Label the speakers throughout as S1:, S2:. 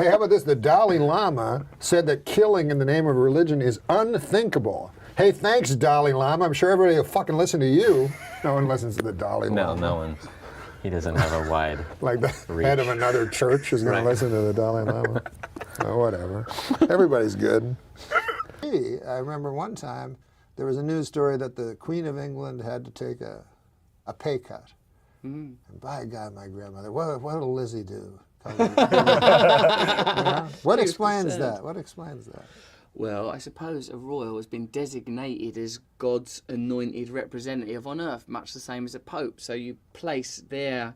S1: Hey, how about this? The Dalai Lama said that killing in the name of religion is unthinkable. Hey, thanks, Dalai Lama. I'm sure everybody will fucking listen to you. No one listens to the Dalai Lama.
S2: No one. He doesn't have a wide
S1: like the
S2: reach.
S1: Head of another church is going to listen to the Dalai Lama. Oh, whatever. Everybody's good. I remember one time there was a news story that the Queen of England had to take a pay cut. And by God, my grandmother, what'll Lizzie do? You know? What explains that? What explains that?
S3: Well, I suppose a royal has been designated as God's anointed representative on earth, much the same as a pope. So you place their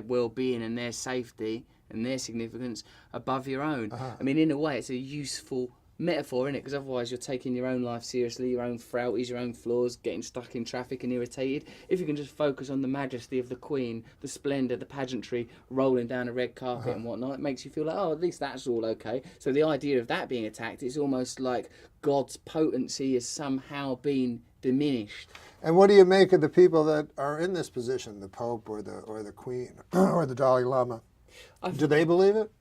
S3: well-being and their safety and their significance above your own. I mean, in a way, it's a useful metaphor, isn't it? Because otherwise you're taking your own life seriously, your own frailties, your own flaws, getting stuck in traffic and irritated. If you can just focus on the majesty of the Queen, the splendour, the pageantry, rolling down a red carpet and whatnot, it makes you feel like, oh, at least that's all okay. So the idea of that being attacked is almost like God's potency has somehow been diminished.
S1: And what do you make of the people that are in this position, the Pope or the Queen or the Dalai Lama? Do they believe it?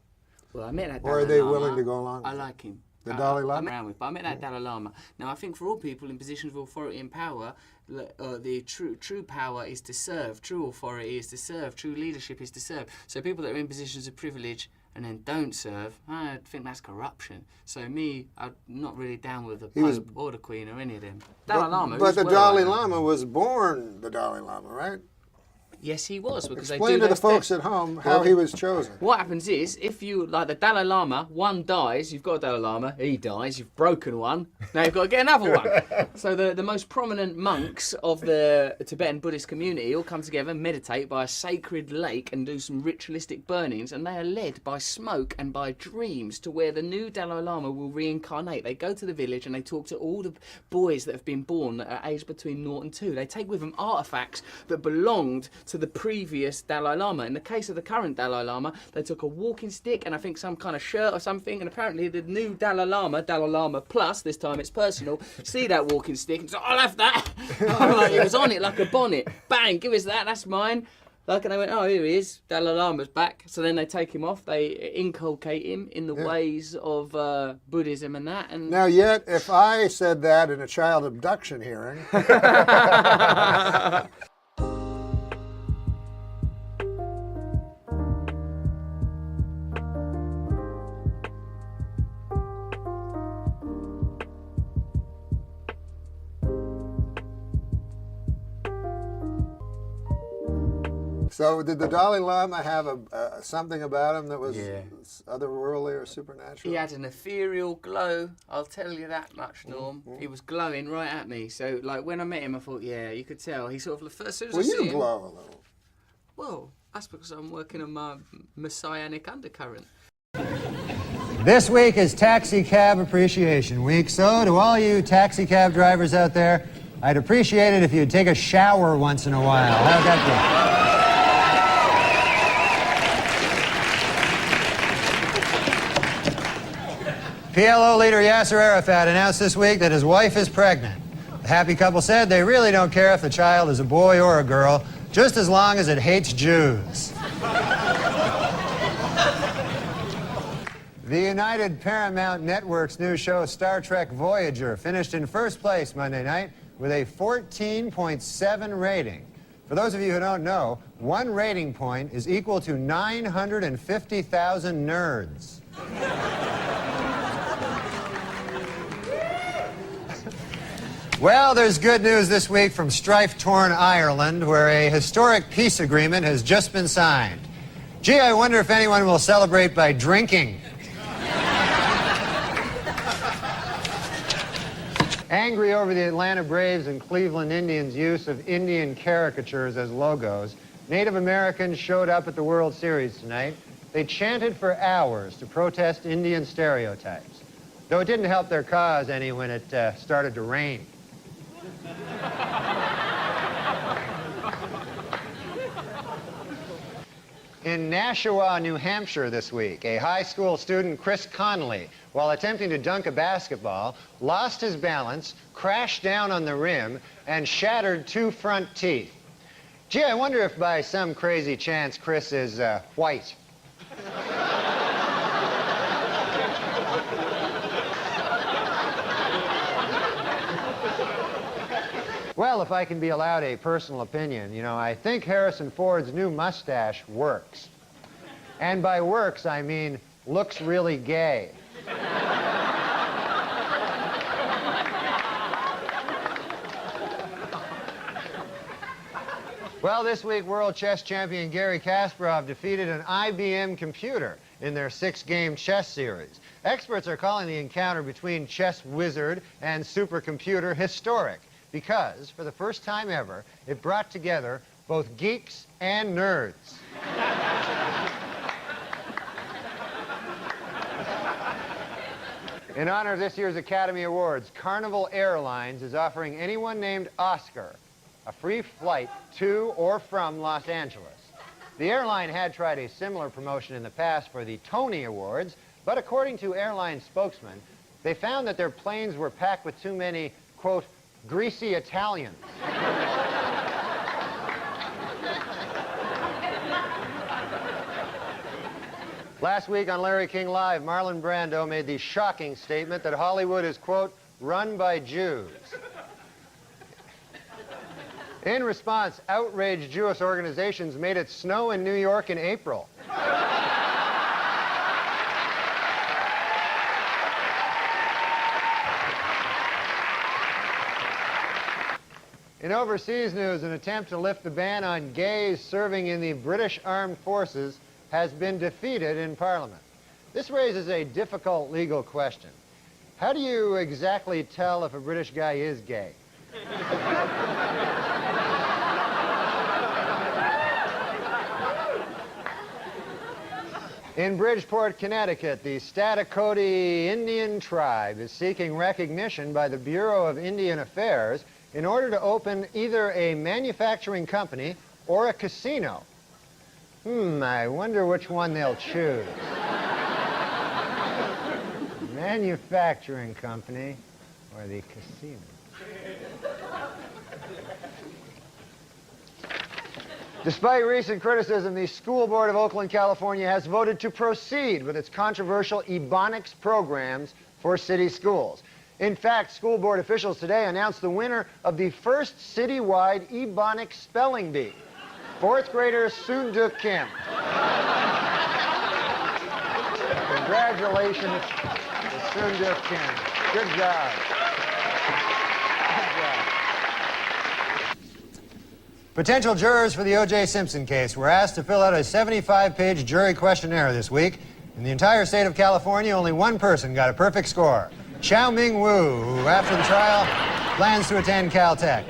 S3: Well, I met that
S1: Or are they willing to go along with
S3: I
S1: it?
S3: like him.
S1: The Dalai Lama?
S3: I'm around with, but I met that Dalai Lama. Now, I think for all people in positions of authority and power, the true power is to serve. True authority is to serve. True leadership is to serve. So people that are in positions of privilege and then don't serve, I think that's corruption. So I'm not really down with the Pope or the Queen or any of them. Dalai Lama.
S1: But the Dalai Lama was born the Dalai Lama, right?
S3: Yes, he was. Because
S1: Explain to the folks at home how he was chosen.
S3: What happens is, if you, like the Dalai Lama, one dies, you've got a Dalai Lama, he dies, you've broken one, now you've got to get another one. So the most prominent monks of the Tibetan Buddhist community all come together, meditate by a sacred lake and do some ritualistic burnings, and they are led by smoke and by dreams to where the new Dalai Lama will reincarnate. They go to the village and they talk to all the boys that have been born that are aged between 0 and 2. They take with them artifacts that belonged to the previous Dalai Lama. In the case of the current Dalai Lama, they took a walking stick and I think some kind of shirt or something, and apparently the new Dalai Lama Plus, this time it's personal, see that walking stick and say, I'll have that. Like, it was on it like a bonnet. Bang, give us that, that's mine. Like, and they went, oh, here he is, Dalai Lama's back. So then they take him off, they inculcate him in the ways of Buddhism and that. And
S1: now, yet, if I said that in a child abduction hearing... So did the Dalai Lama have something about him that was otherworldly or supernatural?
S3: He had an ethereal glow, I'll tell you that much, Norm. He was glowing right at me. So, like, when I met him, I thought, yeah, you could tell. He sort of, first as soon as I see him...
S1: glow a little.
S3: Well, that's because I'm working on my messianic undercurrent.
S4: This week is Taxi Cab Appreciation Week, so to all you taxi cab drivers out there, I'd appreciate it if you'd take a shower once in a while. How'd that be? PLO leader Yasser Arafat announced this week that his wife is pregnant. The happy couple said they really don't care if the child is a boy or a girl, just as long as it hates Jews. The United Paramount Network's new show Star Trek Voyager finished in first place Monday night with a 14.7 rating. For those of you who don't know, one rating point is equal to 950,000 nerds. Well, there's good news this week from strife-torn Ireland, where a historic peace agreement has just been signed. Gee, I wonder if anyone will celebrate by drinking. Angry over the Atlanta Braves and Cleveland Indians' use of Indian caricatures as logos, Native Americans showed up at the World Series tonight. They chanted for hours to protest Indian stereotypes, though it didn't help their cause any when it started to rain. In Nashua, New Hampshire this week, a high school student, Chris Connolly, while attempting to dunk a basketball, lost his balance, crashed down on the rim, and shattered 2 front teeth. Gee, I wonder if by some crazy chance Chris is white. Well, if I can be allowed a personal opinion, you know, I think Harrison Ford's new mustache works. And by works, I mean looks really gay. Well, this week, world chess champion Garry Kasparov defeated an IBM computer in their 6-game chess series. Experts are calling the encounter between chess wizard and supercomputer historic because, for the first time ever, it brought together both geeks and nerds. In honor of this year's Academy Awards, Carnival Airlines is offering anyone named Oscar a free flight to or from Los Angeles. The airline had tried a similar promotion in the past for the Tony Awards, but according to airline spokesmen, they found that their planes were packed with too many, quote, greasy Italians. Last week on Larry King Live, Marlon Brando made the shocking statement that Hollywood is, quote, run by Jews. In response, outraged Jewish organizations made it snow in New York in April. In overseas news, an attempt to lift the ban on gays serving in the British Armed Forces has been defeated in Parliament. This raises a difficult legal question. How do you exactly tell if a British guy is gay? In Bridgeport, Connecticut, the Statakoti Indian tribe is seeking recognition by the Bureau of Indian Affairs in order to open either a manufacturing company or a casino. I wonder which one they'll choose. Manufacturing company or the casino. Despite recent criticism, the School Board of Oakland, California has voted to proceed with its controversial Ebonics programs for city schools. In fact, school board officials today announced the winner of the first citywide Ebonics spelling bee, 4th grader Soon-Duk Kim. Congratulations to Soon-Duk Kim. Good job. Potential jurors for the O.J. Simpson case were asked to fill out a 75-page jury questionnaire this week. In the entire state of California, only one person got a perfect score. Xiao Ming Wu, who after the trial plans to attend Caltech.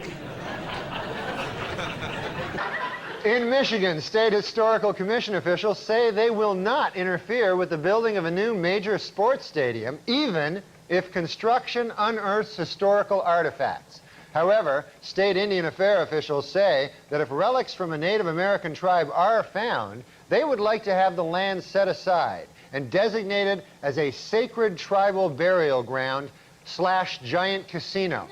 S4: In Michigan, state historical commission officials say they will not interfere with the building of a new major sports stadium, even if construction unearths historical artifacts. However, state Indian Affairs officials say that if relics from a Native American tribe are found, they would like to have the land set aside and designated as a sacred tribal burial ground / giant casino.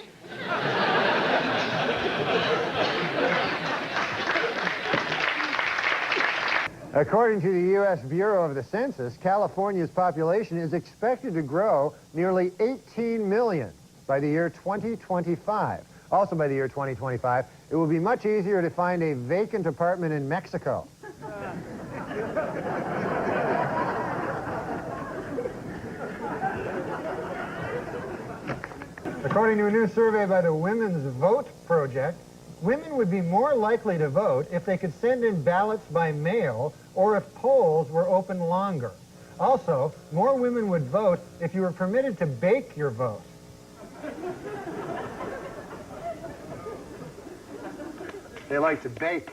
S4: According to the U.S. Bureau of the Census, California's population is expected to grow nearly 18 million by the year 2025. Also by the year 2025, it will be much easier to find a vacant apartment in Mexico. According to a new survey by the Women's Vote Project, women would be more likely to vote if they could send in ballots by mail or if polls were open longer. Also, more women would vote if you were permitted to bake your vote. They like to bake.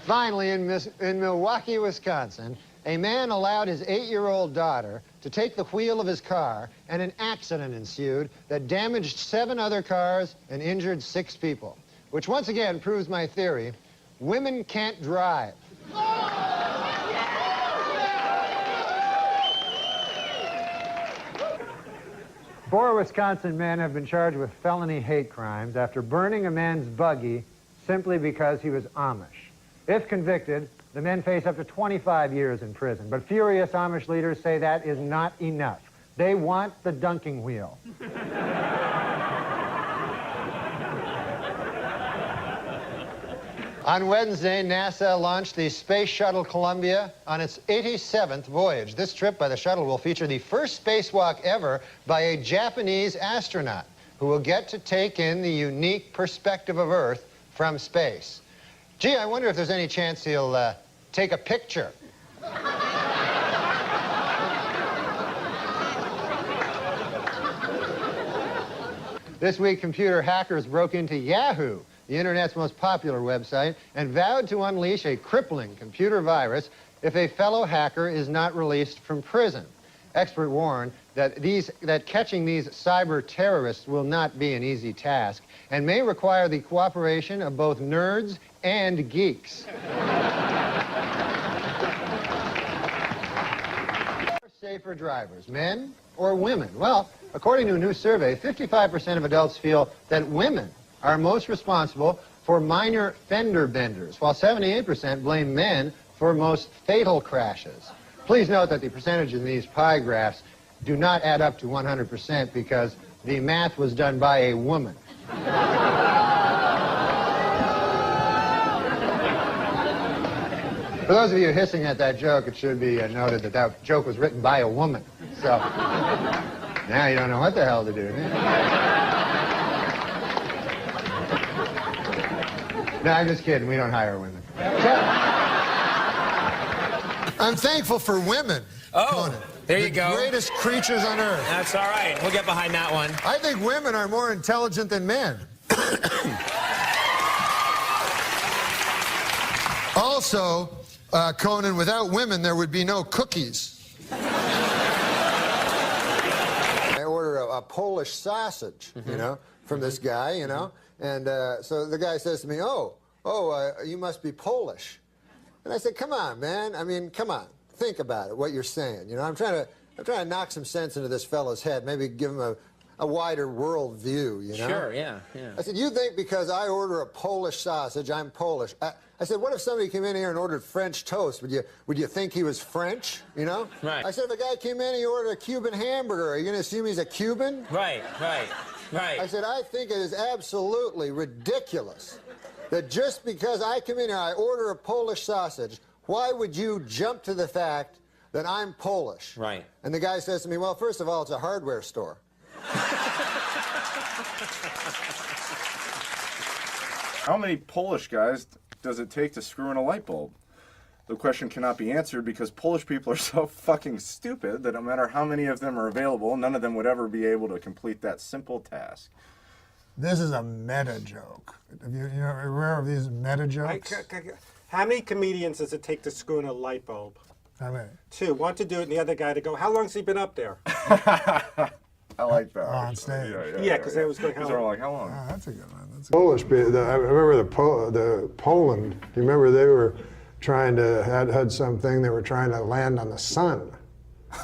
S4: Finally, in Milwaukee, Wisconsin, a man allowed his 8-year-old daughter to take the wheel of his car, and an accident ensued that damaged 7 other cars and injured 6 people, which once again proves my theory: women can't drive. Four Wisconsin men have been charged with felony hate crimes after burning a man's buggy simply because he was Amish. If convicted, the men face up to 25 years in prison. But furious Amish leaders say that is not enough. They want the dunking wheel. On Wednesday, NASA launched the Space Shuttle Columbia on its 87th voyage. This trip by the shuttle will feature the first spacewalk ever by a Japanese astronaut who will get to take in the unique perspective of Earth from space. Gee, I wonder if there's any chance he'll take a picture. This week, computer hackers broke into Yahoo, the internet's most popular website, and vowed to unleash a crippling computer virus if a fellow hacker is not released from prison. Experts warn that catching these cyber terrorists will not be an easy task and may require the cooperation of both nerds and geeks. Safer drivers, men or women? Well, according to a new survey, 55% of adults feel that women are most responsible for minor fender benders, while 78% blame men for most fatal crashes. Please note that the percentages in these pie graphs do not add up to 100% because the math was done by a woman. For those of you hissing at that joke, it should be noted that that joke was written by a woman. So now you don't know what the hell to do. No, I'm just kidding. We don't hire women. I'm thankful for women.
S5: Oh,
S4: Conan.
S5: there you go.
S4: The greatest creatures on earth.
S5: That's all right. We'll get behind that one.
S4: I think women are more intelligent than men. Also, Conan, without women, there would be no cookies. I order a Polish sausage, you know, from this guy, you know, and so the guy says to me, you must be Polish. And I said, come on, man. I mean, come on. Think about it, what you're saying. You know, I'm trying to knock some sense into this fellow's head, maybe give him a wider world view, you know?
S5: Sure, yeah.
S4: I said, you think because I order a Polish sausage, I'm Polish. I said, what if somebody came in here and ordered French toast? Would you think he was French, you know?
S5: Right.
S4: I said, if a guy came in and he ordered a Cuban hamburger, are you going to assume he's a Cuban?
S5: Right.
S4: I said, I think it is absolutely ridiculous that just because I come in here, I order a Polish sausage, why would you jump to the fact that I'm Polish?
S5: Right.
S4: And the guy says to me, well, first of all, it's a hardware store.
S6: How many Polish guys does it take to screw in a light bulb? The question cannot be answered because Polish people are so fucking stupid that no matter how many of them are available, none of them would ever be able to complete that simple task.
S1: This is a meta joke. Have you aware of these meta jokes?
S7: How many comedians does it take to screw in a light bulb?
S1: How many?
S7: 2. One to do it and the other guy to go, how long's he been up there?
S6: I like that.
S1: On stage.
S7: Yeah, because they was going,
S6: These are like, how long?
S1: Oh, that's a good one. Polish people. I remember the Poland. Do you remember they were trying to had something? They were trying to land on the sun.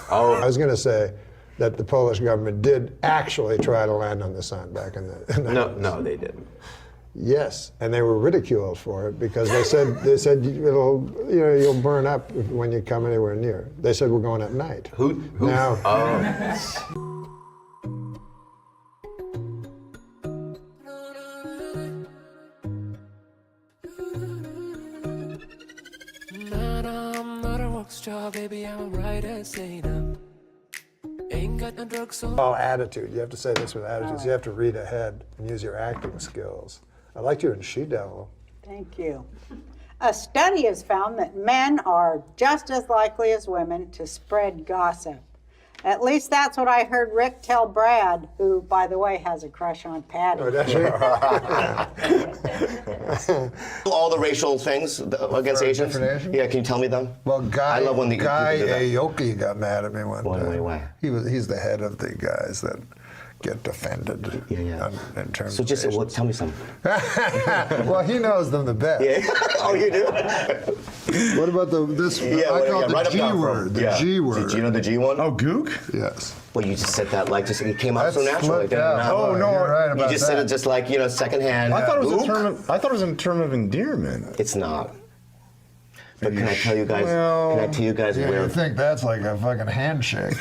S2: Oh.
S1: I was going to say that the Polish government did actually try to land on the sun back in the
S2: No, they didn't.
S1: Yes, and they were ridiculed for it because they said you'll burn up when you come anywhere near. They said we're going at night.
S2: Who?
S1: Now,
S2: Oh.
S8: Baby, I'm right as Ain't got no drugs, so
S1: all attitude. You have to say this with attitude. So you have to read ahead and use your acting skills. I liked you in She-Devil.
S9: Thank you. A study has found that men are just as likely as women to spread gossip. At least that's what I heard Rick tell Brad, who, by the way, has a crush on Patty.
S1: Oh, does she?
S10: All the racial things against Asians.
S1: Different Asians?
S10: Yeah, can you tell me them?
S1: Well,
S10: I love when the
S1: Guy
S10: people do that.
S1: Aoki got mad at me one time.
S10: Why?
S1: He's the head of the guys that get defended.
S10: Yeah.
S1: In terms
S10: So just
S1: of
S10: tell me some.
S1: well, he knows them the best.
S10: Yeah. Oh, you do?
S1: What about this? I call it the G word. The G word.
S10: Do you know the G one?
S6: Oh, gook?
S1: Yes.
S10: Well, you just said that like it came out so naturally.
S1: Slipped out.
S6: Oh, no,
S1: You're right about
S10: You just said it just like secondhand.
S6: I thought it was
S10: Gook?
S6: a term. I thought it was a term of endearment.
S10: It's not. But can I tell you guys? Can I tell you guys
S1: Yeah,
S10: where?
S1: you think that's like a fucking handshake.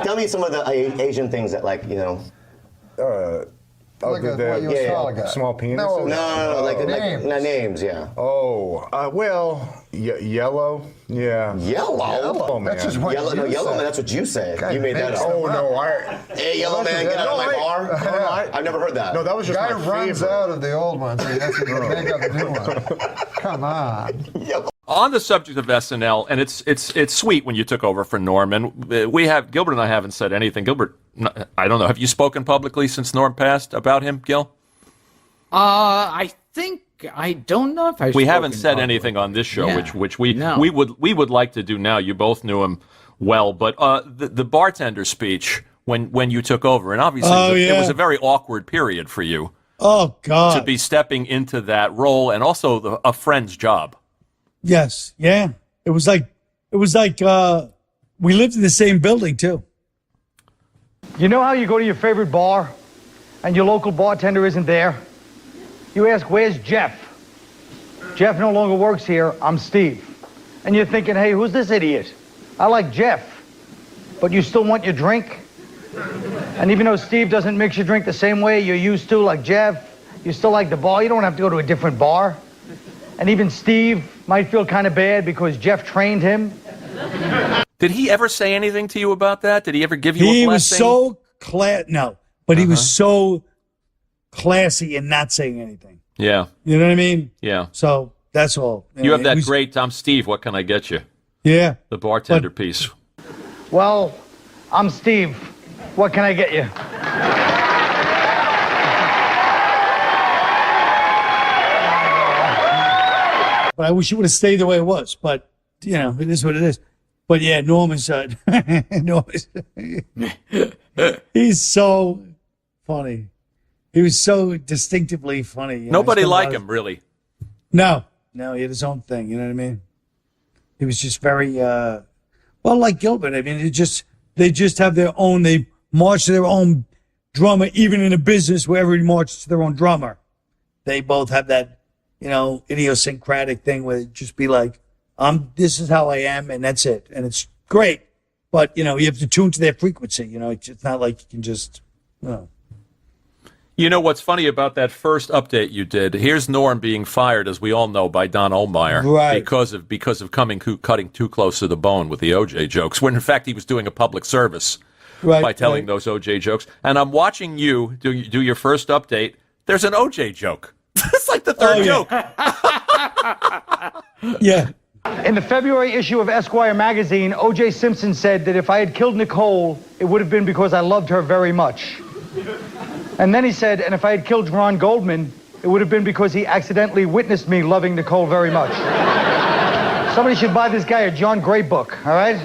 S10: Tell me some of the Asian things that
S1: Like what you
S10: yeah,
S1: saw, guy.
S11: Small penis?
S10: No, like
S1: Names.
S10: names, yeah.
S11: Oh, well, yellow, yeah.
S10: Yellow?
S11: Man.
S1: That's just what
S10: Yellow,
S1: you
S10: no, yellow
S1: said.
S10: man, that's what you said.
S1: Guy
S10: You made that
S1: makes
S10: up.
S1: them
S11: Oh, no,
S10: Hey, yellow man, get out of my bar. I've never heard that.
S11: No, that was just
S1: Guy
S11: my
S1: runs
S11: favorite.
S1: out of the old ones, so he has to make up a new one. Come on.
S12: On the subject of SNL, and it's sweet when you took over for Norm, and Gilbert and I haven't said anything. Gilbert, I don't know. Have you spoken publicly since Norm passed about him, Gil?
S13: I don't know if I've
S12: We haven't
S13: spoken
S12: said
S13: publicly.
S12: anything on this show,
S13: Yeah.
S12: which we would like to do now. You both knew him well, but the bartender speech when you took over, and obviously it was a very awkward period for you.
S14: Oh God!
S12: To be stepping into that role, and also a friend's job.
S14: Yes, yeah. It was like we lived in the same building too.
S15: You know how you go to your favorite bar and your local bartender isn't there? You ask, where's Jeff? Jeff no longer works here, I'm Steve. And you're thinking, hey, who's this idiot? I like Jeff, but you still want your drink? And even though Steve doesn't mix your drink the same way you're used to, like Jeff, you still like the bar, you don't have to go to a different bar. And even Steve might feel kind of bad because Jeff trained him.
S12: Did he ever say anything to you about that? Did he ever give you a blessing?
S14: He was so he was so classy in not saying anything.
S12: Yeah.
S14: You know what I mean?
S12: Yeah.
S14: So that's all.
S12: You have that great I'm Steve, what can I get you?
S14: Yeah.
S12: The bartender piece.
S15: Well, I'm Steve. What can I get you?
S14: But I wish it would have stayed the way it was. But, you know, it is what it is. But yeah, Norman said, he's so funny. He was so distinctively funny. You know,
S12: Nobody like him, really.
S14: No, he had his own thing. You know what I mean? He was just very, well, like Gilbert. I mean, they just have their own, they march to their own drummer, even in a business where everybody marches to their own drummer. They both have that, you know, idiosyncratic thing where it just be like, this is how I am, and that's it. And it's great. But, you know, you have to tune to their frequency. You know, it's not like you can just, you know.
S12: You know what's funny about that first update you did? Here's Norm being fired, as we all know, by Don Ohlmeyer,
S14: right?
S12: Because of cutting too close to the bone with the OJ jokes. When in fact he was doing a public service by telling those OJ jokes. And I'm watching you do your first update. There's an OJ joke. It's like the third joke.
S14: Yeah.
S15: In the February issue of Esquire magazine, O.J. Simpson said that if I had killed Nicole, it would have been because I loved her very much. And then he said, and if I had killed Ron Goldman, it would have been because he accidentally witnessed me loving Nicole very much. Somebody should buy this guy a John Gray book, all right?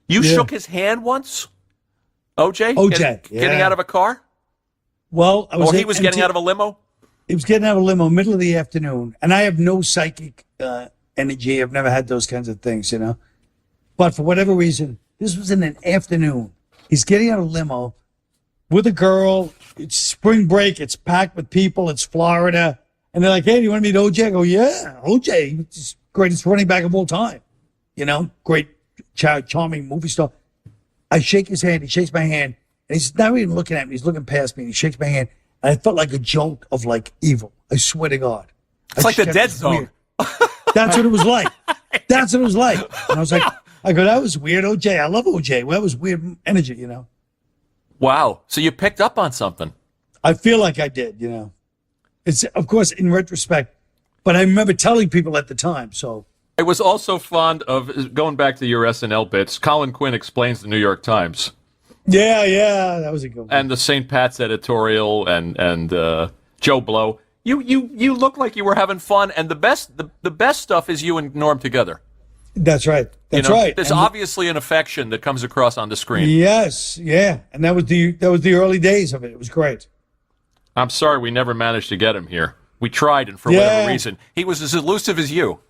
S12: You shook his hand once? OJ? Getting out of a car?
S14: Well,
S12: he was getting out of a limo?
S14: He was getting out of a limo middle of the afternoon. And I have no psychic energy. I've never had those kinds of things, you know. But for whatever reason, this was in an afternoon. He's getting out of a limo with a girl. It's spring break. It's packed with people. It's Florida. And they're like, hey, do you want to meet OJ? I go, yeah, OJ, he's greatest running back of all time. You know, great, charming movie star. I shake his hand. He shakes my hand. And he's not even looking at me. He's looking past me. And he shakes my hand. And I felt like a jolt of, like, evil. I swear to God.
S12: It's like the Dead Zone.
S14: That's what it was like. That's what it was like. And I was like, I go, that was weird, OJ. I love OJ. Well, that was weird energy, you know.
S12: Wow. So you picked up on something.
S14: I feel like I did, you know. It's, of course, in retrospect, but I remember telling people at the time, so.
S12: I was also fond of, going back to your SNL bits, Colin Quinn Explains the New York Times.
S14: Yeah, that was a good one.
S12: And the St. Pat's editorial and Joe Blow. You look like you were having fun, and the best stuff is you and Norm together.
S14: That's right. That's right.
S12: There's obviously an affection that comes across on the screen.
S14: Yes, yeah. And that was the early days of it. It was great.
S12: I'm sorry we never managed to get him here. We tried, and for whatever reason, he was as elusive as you.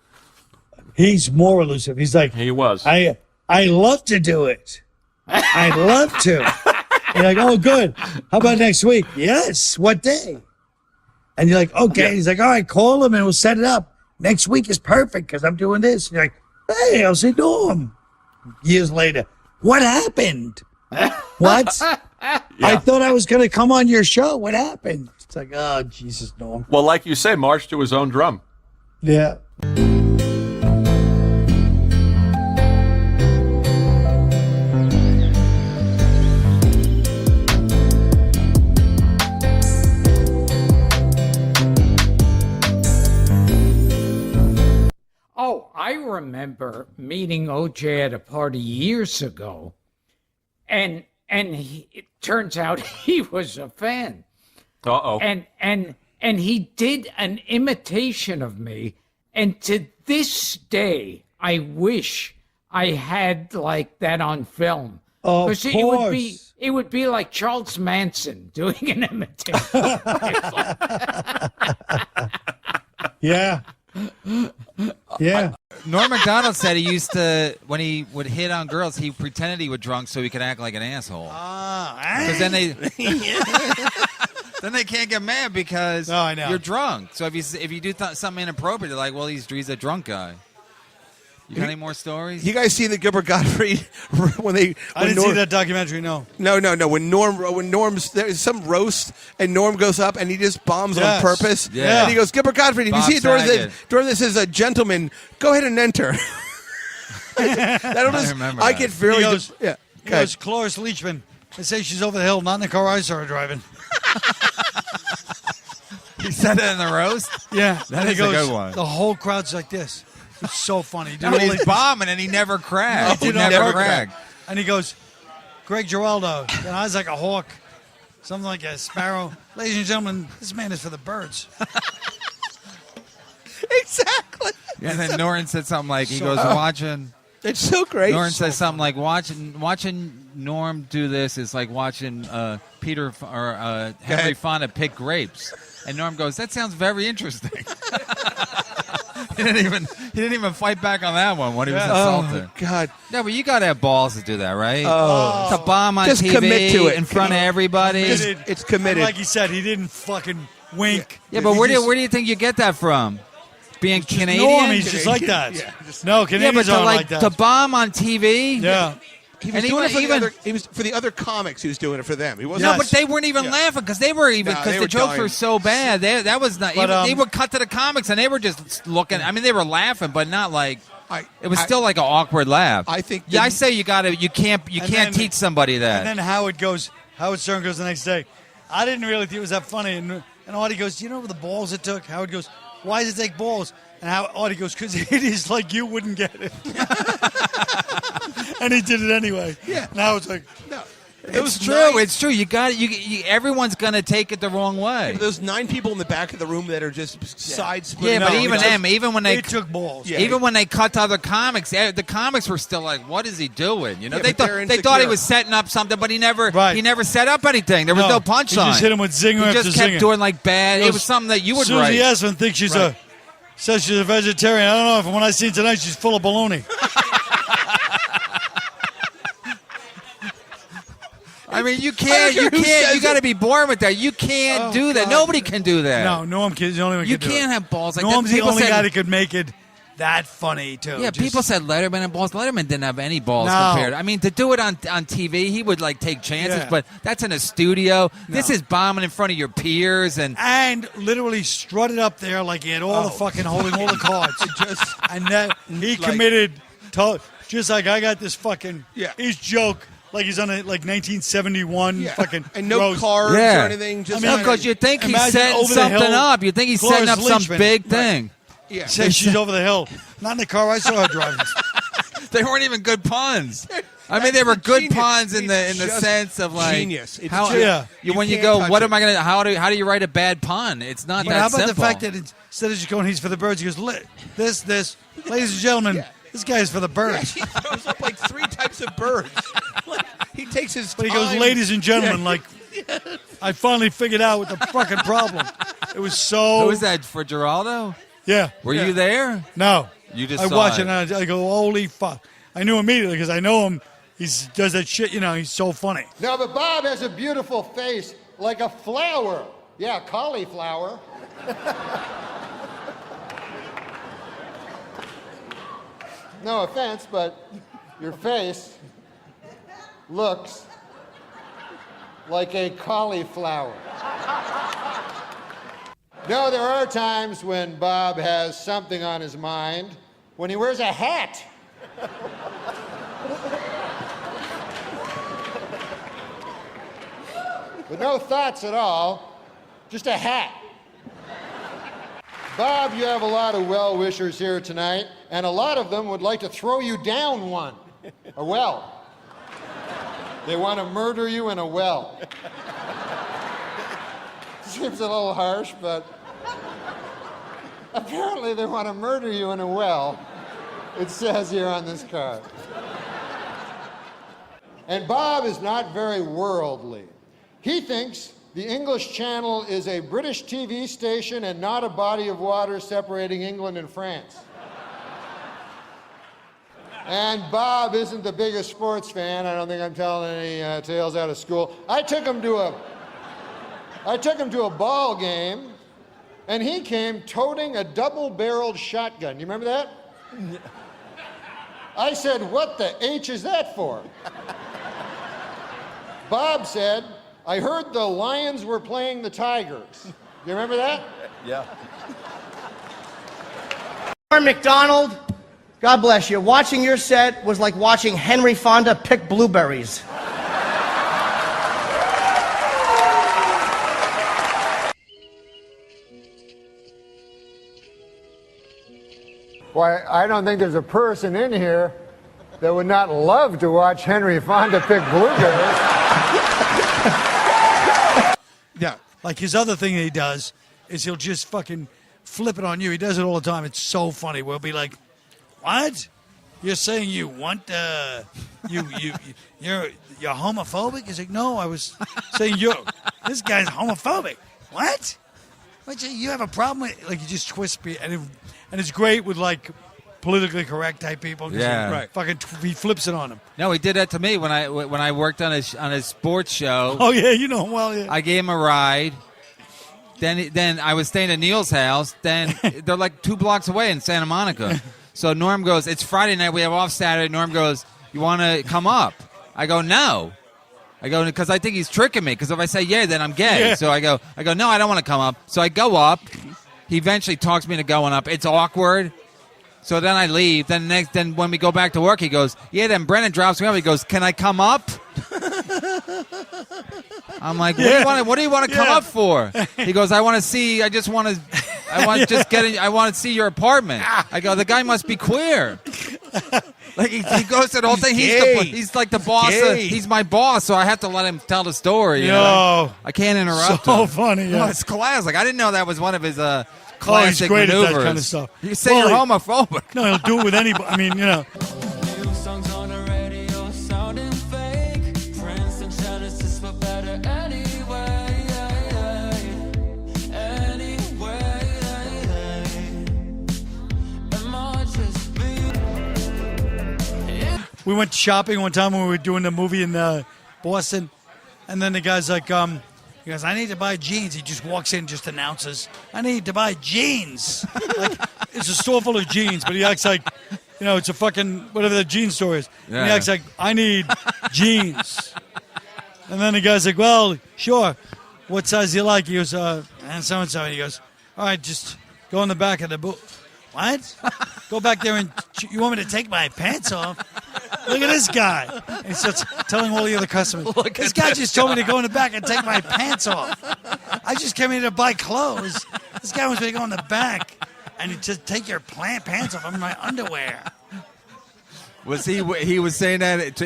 S14: He's more elusive. He's like,
S12: he was.
S14: I love to do it. I'd love to. You're like, oh, good. How about next week? Yes. What day? And you're like, okay. Yeah. He's like, all right, call him and we'll set it up. Next week is perfect because I'm doing this. And you're like, hey, I'll say Norm. Years later, what happened? What? I thought I was going to come on your show. What happened? It's like, oh, Jesus, Norm.
S12: Well, like you say, march to his own drum.
S14: Yeah.
S13: Oh, I remember meeting OJ at a party years ago, and it turns out he was a fan.
S12: Uh-oh.
S13: And he did an imitation of me, and to this day, I wish I had like that on film.
S14: Of
S13: Because it would be like Charles Manson doing an imitation.
S14: Yeah. Yeah.
S5: Norm Macdonald said he used to, when he would hit on girls, he pretended he was drunk so he could act like an asshole. Because then they then they can't get mad because you're drunk. So if you do something inappropriate, they're like, well, he's a drunk guy. You got any more stories?
S16: You guys see the Gilbert Gottfried when they?
S14: I didn't see that documentary. No.
S16: No. When Norm's there's some roast and Norm goes up and he just bombs on purpose.
S5: Yeah.
S16: And he goes, Gilbert Gottfried, if you see during this as a gentleman, go ahead and enter. I get fairly.
S14: He goes, Cloris Leachman. They say she's over the hill, not in the car I saw her driving.
S5: He said it in the roast?
S14: Yeah.
S5: That
S14: And
S5: is a good one.
S14: The whole crowd's like this. It's so funny.
S5: He's bombing and he never cracked.
S14: He
S5: He
S14: did
S5: never
S14: not
S5: cracked.
S14: And he goes, Greg Giraldo, your eyes like a hawk, something like a sparrow. Ladies and gentlemen, this man is for the birds.
S16: Exactly.
S5: Yeah, and then Norm said something like, he goes, watching.
S16: It's so great.
S5: Norm says something like, watching Norm do this is like watching Henry Fonda pick grapes. And Norm goes, that sounds very interesting. He didn't even fight back on that one when he was insulted.
S16: Oh, God.
S5: No, but you got to have balls to do that, right?
S16: Oh.
S5: To bomb on
S16: Just
S5: TV
S16: commit to it.
S5: in front of everybody.
S16: It's committed.
S14: And like he said, he didn't fucking wink.
S5: Yeah, but where do you think you get that from? Being Canadian?
S14: Norm, he's just like that. No, Canadians
S5: but
S14: aren't like that.
S5: to bomb on TV?
S14: Yeah.
S16: He was doing it for the other comics. He was doing it for them. He wasn't.
S5: No, but they weren't even laughing because they were the jokes
S16: dying.
S5: were so bad. That was not. They would cut to the comics and they were just looking. I mean, they were laughing, but not like. It was still like an awkward laugh.
S16: I think.
S5: I say you can't teach somebody that.
S14: And then Howard Stern goes the next day. I didn't really think it was that funny. And Artie goes, do you know the balls it took? Howard goes, why does it take balls? And Artie goes, because it is like you wouldn't get it. And he ded it anyway. Yeah. Now it's like, no.
S5: It's true. It's true. You got everyone's gonna take it the wrong way.
S16: Those 9 people in the back of the room that are just side splitting.
S5: Yeah, but even when they
S14: took balls,
S5: even when they cut to other comics, the comics were still like, "What is he doing?" You know,
S16: Yeah,
S5: they thought he was setting up something, but he never set up anything. There was no punchline.
S14: He just hit him with zinger
S5: He
S14: after
S5: just kept
S14: zinger.
S5: doing like bad. It was something that you would write.
S14: Susie Essman thinks says she's a vegetarian. I don't know if when I see her tonight, she's full of baloney.
S5: I mean, you got to be born with that. You can't do that.
S14: God.
S5: Nobody can do that.
S14: No, Norm is the only one who
S5: You
S14: can do
S5: can't
S14: it.
S5: have balls like
S14: Norm's
S5: that.
S14: the only guy that could make it that funny, too.
S5: Yeah, people said Letterman had balls. Letterman didn't have any balls
S14: No.
S5: compared. I mean, to do it on TV, he would like take chances,
S14: Yeah.
S5: but that's in a studio.
S14: No.
S5: This is bombing in front of your peers and
S14: literally strutted up there like he had all the fucking holding all the cards. And that he committed to, just like I got this fucking his joke. Like he's on a 1971 fucking
S16: and no
S14: roast.
S16: cards or anything. Just
S5: because you think he's
S14: imagine
S5: setting
S14: over the
S5: something
S14: hill,
S5: up. You think he's setting up
S14: Cloris
S5: some
S14: Leachman.
S5: big thing.
S16: Yeah.
S14: Says she's over the hill. Not in the car I saw her driving.
S5: They weren't even good puns. I mean, they were good
S16: genius.
S5: puns in the
S16: It's
S5: sense of like
S16: genius. It's
S5: how
S16: just-
S5: when you
S16: can't
S5: go,
S16: touch
S5: what
S16: it.
S5: am I gonna? How do you write a bad pun? It's not
S14: But
S5: that
S14: how about
S5: simple.
S14: the fact that instead of just going, he's for the birds, he goes, this, ladies and gentlemen, this guy is for the birds.
S16: He throws up like 3 types of birds. He takes his
S14: But he
S16: time.
S14: goes, ladies and gentlemen, I finally figured out what the fucking problem. It was so.
S5: Who was that for Geraldo?
S14: Yeah.
S5: Were you there?
S14: No.
S5: You just
S14: I
S5: saw
S14: watch
S5: it.
S14: it and I go, holy fuck. I knew immediately because I know him. He does that shit, he's so funny.
S4: Now, but Bob has a beautiful face like a flower. Yeah, cauliflower. No offense, but your face looks
S1: like a cauliflower. No, there are times when Bob has something on his mind, when he wears a hat. With no thoughts at all, just a hat. Bob, you have a lot of well-wishers here tonight, and a lot of them would like to throw you down one, a well. They want to murder you in a well. Seems a little harsh, but apparently they want to murder you in a well. It says here on this card. And Bob is not very worldly. He thinks the English Channel is a British TV station and not a body of water separating England and France. And Bob isn't the biggest sports fan. I don't think I'm telling any tales out of school. I took him to a ball game, and he came toting a double-barreled shotgun. You remember that? I said, "What the H is that for?" Bob said, "I heard the Lions were playing the Tigers." You remember that?
S2: Yeah.
S17: Norm Macdonald, God bless you. Watching your set was like watching Henry Fonda pick blueberries.
S1: Why, I don't think there's a person in here that would not love to watch Henry Fonda pick blueberries.
S14: Yeah, like his other thing that he does is he'll just fucking flip it on you. He does it all the time. It's so funny. We'll be like, "What? You're saying you want you're homophobic?" He's like, "No, I was saying this guy's homophobic." What? You have a problem with, like, you just twist me, and it's great with, like, politically correct type people.
S5: Yeah.
S14: Right. Fucking he flips it on them.
S5: No, he did that to me when I worked on his sports show.
S14: Oh yeah, you know him well. Yeah.
S5: I gave him a ride. Then I was staying at Neil's house. Then they're like 2 blocks away in Santa Monica. So Norm goes, "It's Friday night. We have off Saturday." Norm goes, "You want to come up?" I go, "No." I go, because I think he's tricking me. Because if I say yeah, then I'm gay.
S14: Yeah.
S5: So I go, "No, I don't want to come up." So I go up. He eventually talks me into going up. It's awkward. So then I leave. Then when we go back to work, he goes, "Yeah." Then Brennan drops me off. He goes, "Can I come up?" I'm like, "What do you want to come up for?" He goes, "I want to see. I want to see your apartment." I go, "The guy must be queer." Like he goes to the whole thing. He's like the boss. He's my boss, so I have to let him tell the story. You know? I can't interrupt him.
S14: So funny. Yeah.
S5: No, it's classic. I didn't know that was one of his
S14: he's
S5: classic
S14: great
S5: maneuvers.
S14: at that kind of stuff.
S5: You say you're homophobic.
S14: No, he'll do it with anybody. I mean, you know. We went shopping one time when we were doing the movie in Boston, and then the guy's like, he goes, "I need to buy jeans." He just walks in, just announces, "I need to buy jeans." Like, it's a store full of jeans, but he acts like, it's a fucking, whatever the jean store is. Yeah. And he acts like, "I need jeans." And then the guy's like, "Well, sure. What size do you like?" He goes, and so-and-so. And he goes, "All right, just go in the back of the boot." "What? Go back there and you want me to take my pants off?" "Look at this guy." And he starts telling all the other customers, "This guy just told me to go in the back and take my pants off. I just came here to buy clothes. This guy wants me to go in the back and just take your pants off. I'm in my underwear."
S5: Was he was saying that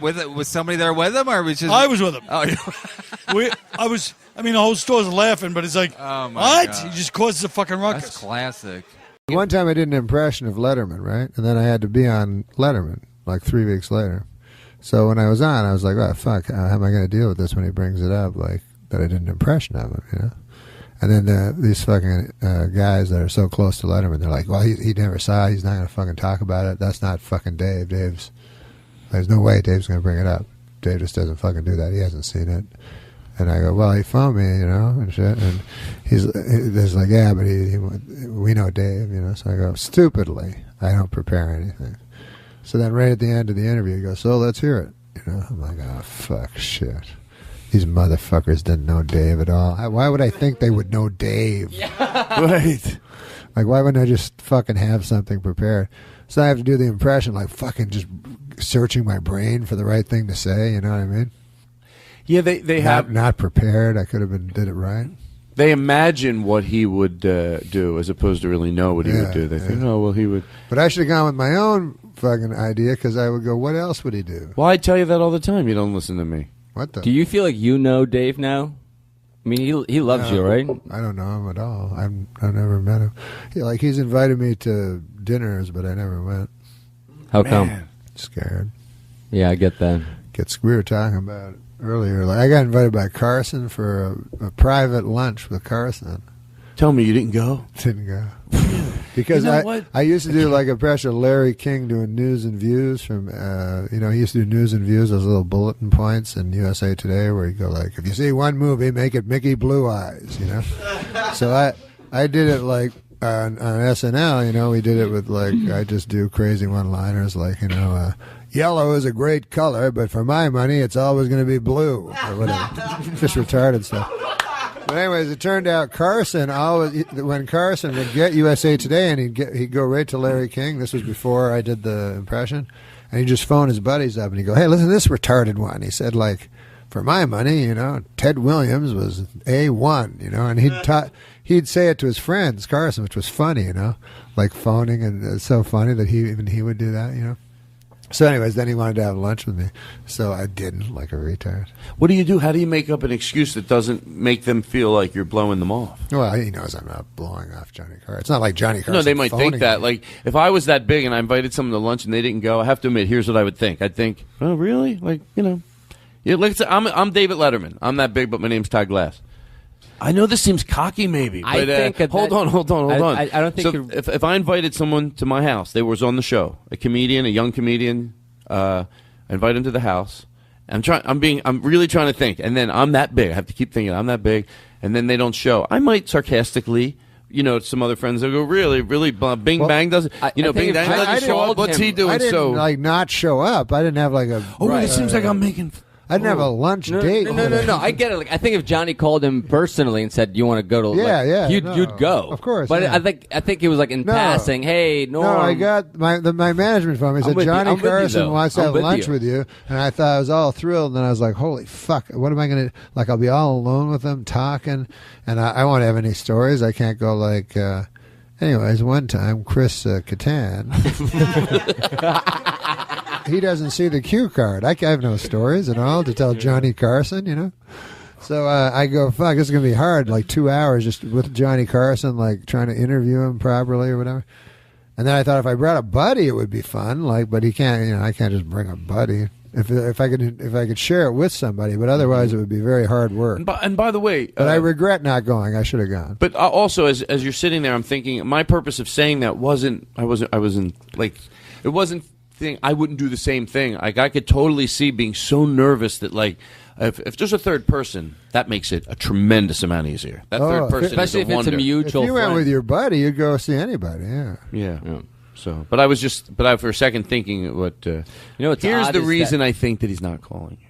S5: was somebody there with him, or was just?
S14: I was with him.
S5: Oh,
S14: the whole store's laughing, but it's like,
S5: oh my
S14: what?
S5: God.
S14: He just causes a fucking ruckus.
S5: That's classic.
S1: One time I did an impression of Letterman, right? And then I had to be on Letterman like 3 weeks later. So when I was on, I was like, "Oh, fuck, how am I going to deal with this when he brings it up, like, that I did an impression of him, And then these fucking guys that are so close to Letterman, they're like, "Well, he never saw it. He's not going to fucking talk about it. That's not fucking Dave. There's no way Dave's going to bring it up. Dave just doesn't fucking do that. He hasn't seen it." And I go, "Well, he phoned me, and shit." And he's like, "Yeah, but we know Dave, So I go, "Stupidly, I don't prepare anything." So then right at the end of the interview, he goes, "So let's hear it." I'm like, "Oh, fuck, shit." these motherfuckers didn't know Dave at all. Why would I think they would know Dave? Right. Like, why wouldn't I just fucking have something prepared? So I have to do the impression, like fucking just searching my brain for the right thing to say. You know what I mean?
S18: Yeah, they have
S1: not prepared. I could have did it right.
S18: They imagine what he would do as opposed to really know what he would do. They think, oh well, he would.
S1: But I should have gone with my own fucking idea because I would go, what else would he do?
S18: Well, I tell you that all the time. You don't listen to me.
S1: What the?
S2: Do you feel like you know Dave now? I mean, he loves you, right?
S1: I don't know him at all. I've never met him. He's invited me to dinners, but I never went.
S2: How come?
S1: Scared.
S2: Yeah, I get that.
S1: We were talking about it earlier. Like, I got invited by Carson for a private lunch with Carson.
S18: Tell me you didn't go.
S1: Didn't go. Because I used to do like a pressure Larry King doing news and views from he used to do news and views, those little bulletin points in USA Today where you go like, if you see one movie, make it Mickey Blue Eyes, you know. So I did it like on SNL, you know, we did it with like, I just do crazy one-liners like, you know, yellow is a great color, but for my money, it's always going to be blue or whatever. Just retarded stuff. But anyways, it turned out Carson when Carson would get USA Today and he'd go right to Larry King. This was before I did the impression, and he'd just phone his buddies up and he'd go, "Hey, listen to this retarded one." He said, like, for my money, you know, Ted Williams was A1, you know, and he'd say it to his friends, Carson, which was funny, you know, like phoning, and it's so funny that he would do that, you know. So anyways, then he wanted to have lunch with me. So I didn't, like a retard.
S18: What do you do? How do you make up an excuse that doesn't make them feel like you're blowing them off?
S1: Well, he knows I'm not blowing off Johnny Carson. It's not like Johnny Carson.
S18: No, they might think that.
S1: me.
S18: Like, if I was that big and I invited someone to lunch and they didn't go, I have to admit, here's what I would think. I'd think, oh, really? Like, you know. Yeah, like, I'm David Letterman. I'm that big, but my name's Todd Glass. I know this seems cocky, maybe, but
S2: I think
S18: hold on.
S2: I don't think.
S18: So if I invited someone to my house, they was on the show, a young comedian, I invite him to the house. I'm really trying to think, and then I'm that big. I have to keep thinking I'm that big, and then they don't show. I might sarcastically, you know, some other friends will go, really, Bing Bang doesn't, Bing Bang doesn't show up. What's he doing?
S1: I didn't like not show up. I didn't have like a.
S18: It seems like I'm making.
S1: I didn't have a lunch date.
S2: No. I get it. Like, I think if Johnny called him personally and said, "Do you want to go to?" You'd go.
S1: Of course.
S2: But I think he was like in passing. Hey, Norm.
S1: No, I got my management phone. He said Johnny Carson wants to have lunch with you, and I thought I was all thrilled. And then I was like, "Holy fuck! What am I going to like? I'll be all alone with them talking, and I won't have any stories. I can't go like." Anyways, one time, Chris Kattan. He doesn't see the cue card. I have no stories at all to tell Johnny Carson, you know. So I go, fuck, this is going to be hard, like 2 hours just with Johnny Carson, like trying to interview him properly or whatever. And then I thought if I brought a buddy, it would be fun, like, but he can't, you know, I can't just bring a buddy. If I could share it with somebody, but otherwise it would be very hard work.
S18: And by the way,
S1: but I regret not going. I should have gone.
S18: But also, as you're sitting there, I'm thinking my purpose of saying that wasn't like it wasn't. I wouldn't do the same thing. Like, I could totally see being so nervous that, like, if there's a third person, that makes it a tremendous amount easier. That third person,
S2: especially if it's a mutual.
S1: If you went with your buddy, you'd go see anybody.
S18: Yeah. So, but I for a second thinking, what here's the reason I think that he's not calling you.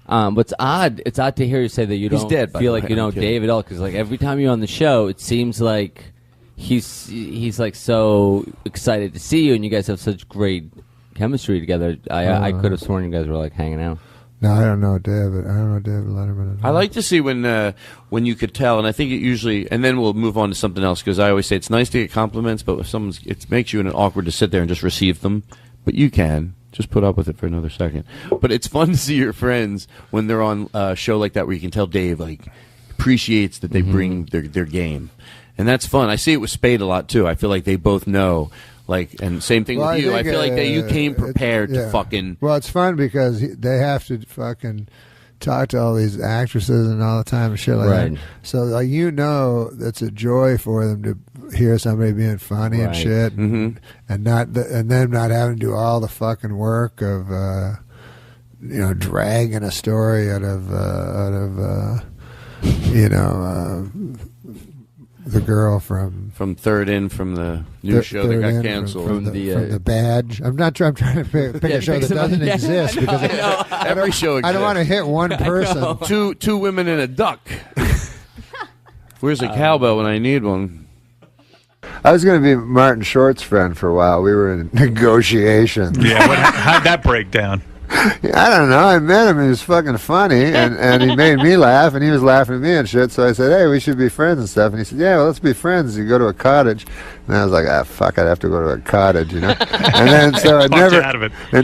S2: What's odd? It's odd to hear you say that you don't feel like you know Dave at all, because like every time you're on the show, it seems like he's like so excited to see you, and you guys have such great chemistry together. I could have sworn you guys were like hanging out.
S1: No, I don't know David. I don't know David Letterman.
S18: I like to see when you could tell, and I think it usually. And then we'll move on to something else, because I always say it's nice to get compliments, but if it makes you awkward to sit there and just receive them. But you can just put up with it for another second. But it's fun to see your friends when they're on a show like that, where you can tell Dave like appreciates that they bring their game, and that's fun. I see it with Spade a lot too. I feel like they both know. Like, and same thing with you. I feel like that you came prepared to fucking.
S1: Well, it's fun because they have to fucking talk to all these actresses and all the time and shit like that. So, like, you know, it's a joy for them to hear somebody being funny and shit, and them not having to do all the fucking work of, dragging a story out of the girl from
S18: Third In from the new show that got canceled.
S1: From the Badge. I'm not trying to pick a show that doesn't exist because
S18: every show exists.
S1: I don't want to hit one person.
S18: Two women and a duck. Where's a cowbell when I need one?
S1: I was going to be Martin Short's friend for a while. We were in negotiations.
S19: Yeah, how'd that break down?
S1: I don't know. I met him. He was fucking funny, and he made me laugh, and he was laughing at me and shit. So I said, "Hey, we should be friends and stuff." And he said, "Yeah, well, let's be friends." You go to a cottage, and I was like, "Ah, fuck! I'd have to go to a cottage, you know." And then so it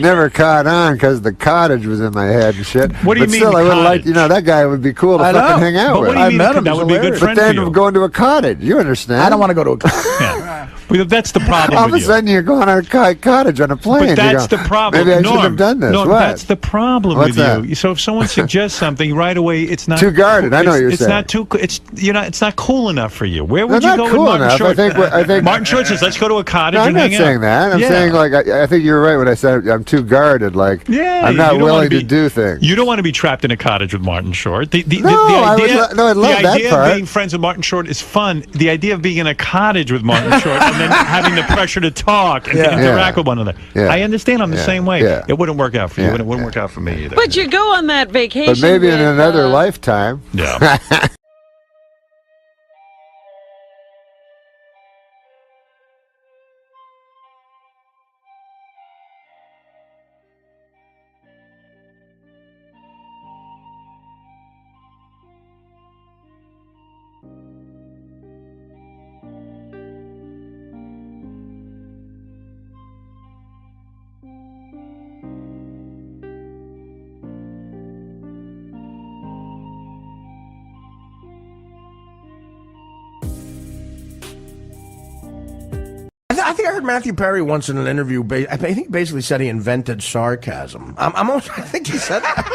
S1: never caught on because the cottage was in my head and shit.
S19: What do you
S1: but
S19: mean?
S1: Still, I would have liked, that guy would be cool to fucking hang out with.
S19: I met him. That would be a good friend
S1: But
S19: for
S1: then
S19: you.
S1: going to a cottage, you understand?
S20: I don't want to go to a cottage.
S19: Yeah. Well, that's the problem.
S1: All of a sudden, you're going on a cottage on a plane.
S19: But that's the problem.
S1: Maybe I shouldn't have done this.
S19: No,
S1: what?
S19: That's the problem
S1: What's
S19: with
S1: that?
S19: you. So if someone suggests something right away, it's not
S1: Too guarded. I know what you're
S19: it's
S1: saying.
S19: Not too. It's not cool enough for you. Where would
S1: No,
S19: you
S1: not
S19: go
S1: cool
S19: with Martin
S1: enough.
S19: Short?
S1: I think
S19: Martin Short says, "Let's go to a cottage
S1: No, I'm
S19: and
S1: not
S19: hang
S1: saying
S19: out."
S1: that. I'm saying I think you're right when I said I'm too guarded. Like I'm not willing to do things.
S19: You don't want to be trapped in a cottage with Martin Short. The
S1: I
S19: idea,
S1: love that
S19: idea
S1: part.
S19: of being friends with Martin Short is fun. The idea of being in a cottage with Martin Short and then having the pressure to talk and to interact with one another.
S1: Yeah.
S19: I understand. I'm the same way.
S1: Yeah.
S19: It wouldn't work out for you.
S1: Yeah.
S19: It wouldn't work out for me either.
S21: But you go on that vacation.
S1: But maybe in
S21: with,
S1: another lifetime.
S19: Yeah.
S20: I think I heard Matthew Perry once in an interview. I think he basically said he invented sarcasm. I think he said that.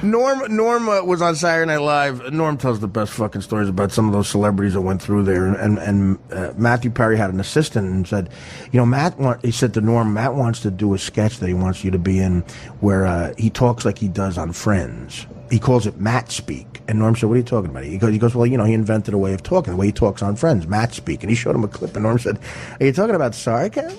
S20: Norm was on Saturday Night Live. Norm tells the best fucking stories about some of those celebrities that went through there. And Matthew Perry had an assistant and said, he said to Norm, Matt wants to do a sketch that he wants you to be in where he talks like he does on Friends. He calls it Matt speak. And Norm said, "What are you talking about?" He goes, "Well, he invented a way of talking, the way he talks on Friends, Matt speak." And he showed him a clip, and Norm said, "Are you talking about sarcasm?"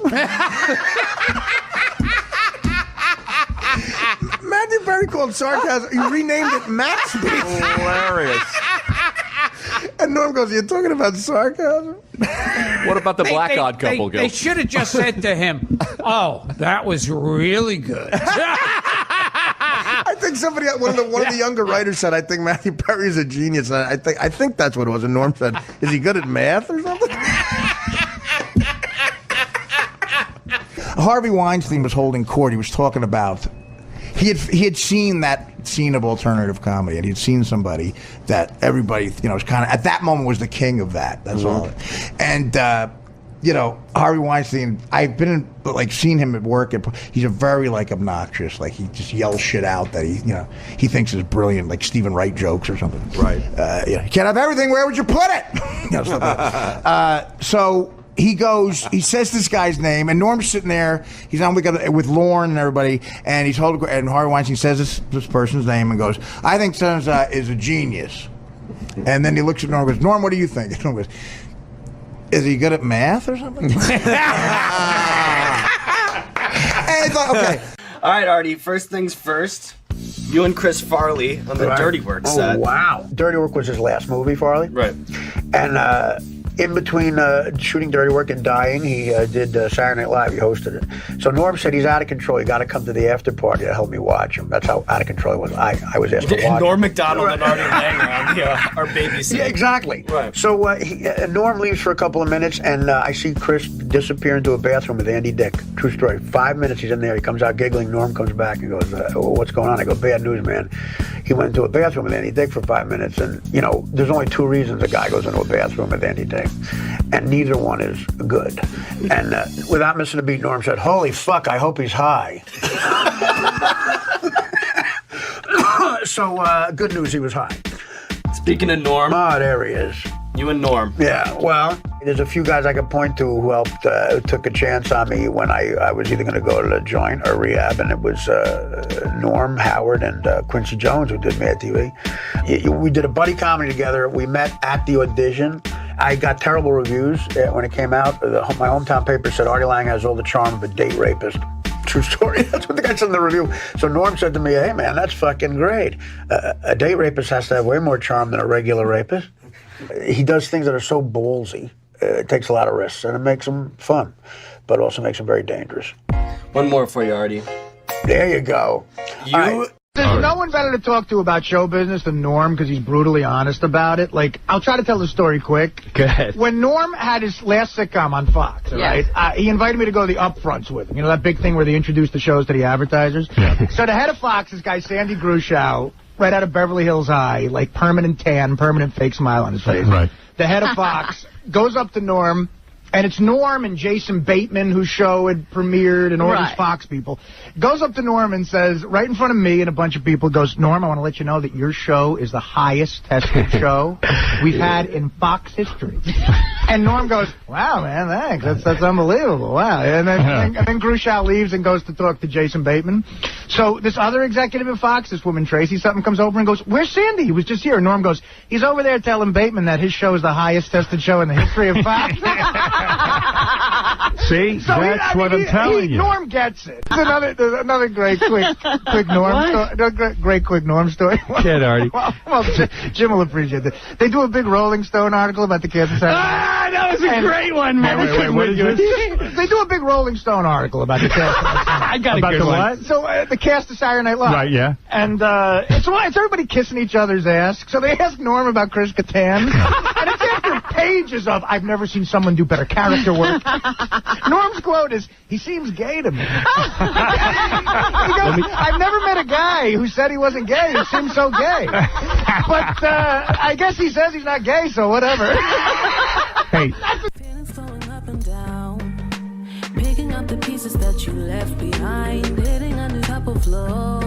S20: Matthew Perry called sarcasm. He renamed it Matt speak.
S12: Hilarious.
S20: And Norm goes, "You're talking about sarcasm?"
S12: What about the black odd couple?
S13: They should have just said to him, "Oh, that was really good."
S20: I think one of the younger writers said, "I think Matthew Perry is a genius." And I think that's what it was. And Norm said, "Is he good at math or something?" Harvey Weinstein was holding court. He was talking about he had seen that scene of alternative comedy, and he'd seen somebody that everybody was kind of at that moment was the king of that. That's all. And Harvey Weinstein, I've been seen him at work. He's a very obnoxious, he just yells shit out that he thinks is brilliant, like Stephen Wright jokes or something. Right. You can't have everything. Where would you put it? Stuff like that. So he goes, he says this guy's name, and Norm's sitting there. He's on with Lorne and everybody, and and Harvey Weinstein says this person's name and goes, "I think Sons is a genius." And then he looks at Norm and goes, "Norm, what do you think?" And Norm goes, "Is he good at math or something?" And I thought, okay.
S22: All right, Artie, first things first. You and Chris Farley on the Dirty Work set.
S23: Oh, wow. Dirty Work was his last movie, Farley.
S22: Right.
S23: And in between shooting Dirty Work and dying, he did Saturday Night Live. He hosted it. So Norm said he's out of control. You got to come to the after party to help me watch him. That's how out of control he was. I was asked to watch
S22: Norm
S23: him.
S22: Macdonald and Artie Lang around our babysitter.
S23: Yeah, exactly.
S22: Right.
S23: So Norm leaves for a couple of minutes, and I see Chris disappear into a bathroom with Andy Dick. True story. 5 minutes he's in there. He comes out giggling. Norm comes back and goes, "What's going on?" I go, "Bad news, man. He went into a bathroom with Andy Dick for 5 minutes, and there's only two reasons a guy goes into a bathroom with Andy Dick, and neither one is good." And without missing a beat, Norm said, "Holy fuck, I hope he's high." So good news, he was high.
S22: Speaking of Norm.
S23: Ah, there he is.
S22: You and Norm.
S23: Yeah, well, There's a few guys I could point to who helped, took a chance on me when I was either going to go to the joint or rehab, and it was Norm, Howard, and Quincy Jones who did Mad TV. We did a buddy comedy together. We met at the audition. I got terrible reviews when it came out. My hometown paper said Artie Lang has all the charm of a date rapist. True story. That's what the guy said in the review. So Norm said to me, hey, man, that's fucking great. A date rapist has to have way more charm than a regular rapist. He does things that are so ballsy. It takes a lot of risks, and it makes them fun, but also makes them very dangerous.
S22: One more for you, Artie.
S23: There you go.
S15: There's no one better to talk to about show business than Norm because he's brutally honest about it. Like, I'll try to tell the story quick.
S22: Go ahead.
S15: When Norm had his last sitcom on Fox, right, he invited me to go to the upfronts with him. You know, that big thing where they introduce the shows to the advertisers? Yeah. So the head of Fox, this guy, Sandy Grushow, right out of Beverly Hills High, like permanent tan, permanent fake smile on his face.
S19: Right.
S15: The head of Fox goes up to Norm, and it's Norm and Jason Bateman, whose show had premiered, and all these Fox people. Goes up to Norm and says, right in front of me and a bunch of people, goes, Norm, I want to let you know that your show is the highest tested show we've had in Fox history. And Norm goes, wow, man, thanks. That's unbelievable. Wow. And then Grushow leaves and goes to talk to Jason Bateman. So this other executive at Fox, this woman Tracy something, comes over and goes, where's Sandy? He was just here. And Norm goes, he's over there telling Bateman that his show is the highest tested show in the history of Fox.
S19: See, so that's what I'm telling you.
S15: Norm gets it. There's another great quick Norm story. Great quick Norm story.
S19: Kid, Artie.
S15: Well, Jim will appreciate it. They do a big Rolling Stone article about the Kansas City.
S19: That was a great one, man.
S15: Wait, what is this? They do a big Rolling Stone article about the cast.
S19: I got a good one.
S15: So the cast of Saturday Night Live.
S19: Right, yeah.
S15: And it's everybody kissing each other's ass. So they ask Norm about Chris Kattan. And it's after pages of, I've never seen someone do better character work. Norm's quote is, he seems gay to me. He goes, I've never met a guy who said he wasn't gay who seems so gay. But I guess he says he's not gay, so whatever.
S19: Hey.
S8: Feelings flowing up and down, picking up the pieces that you left behind, hitting a new type of flow,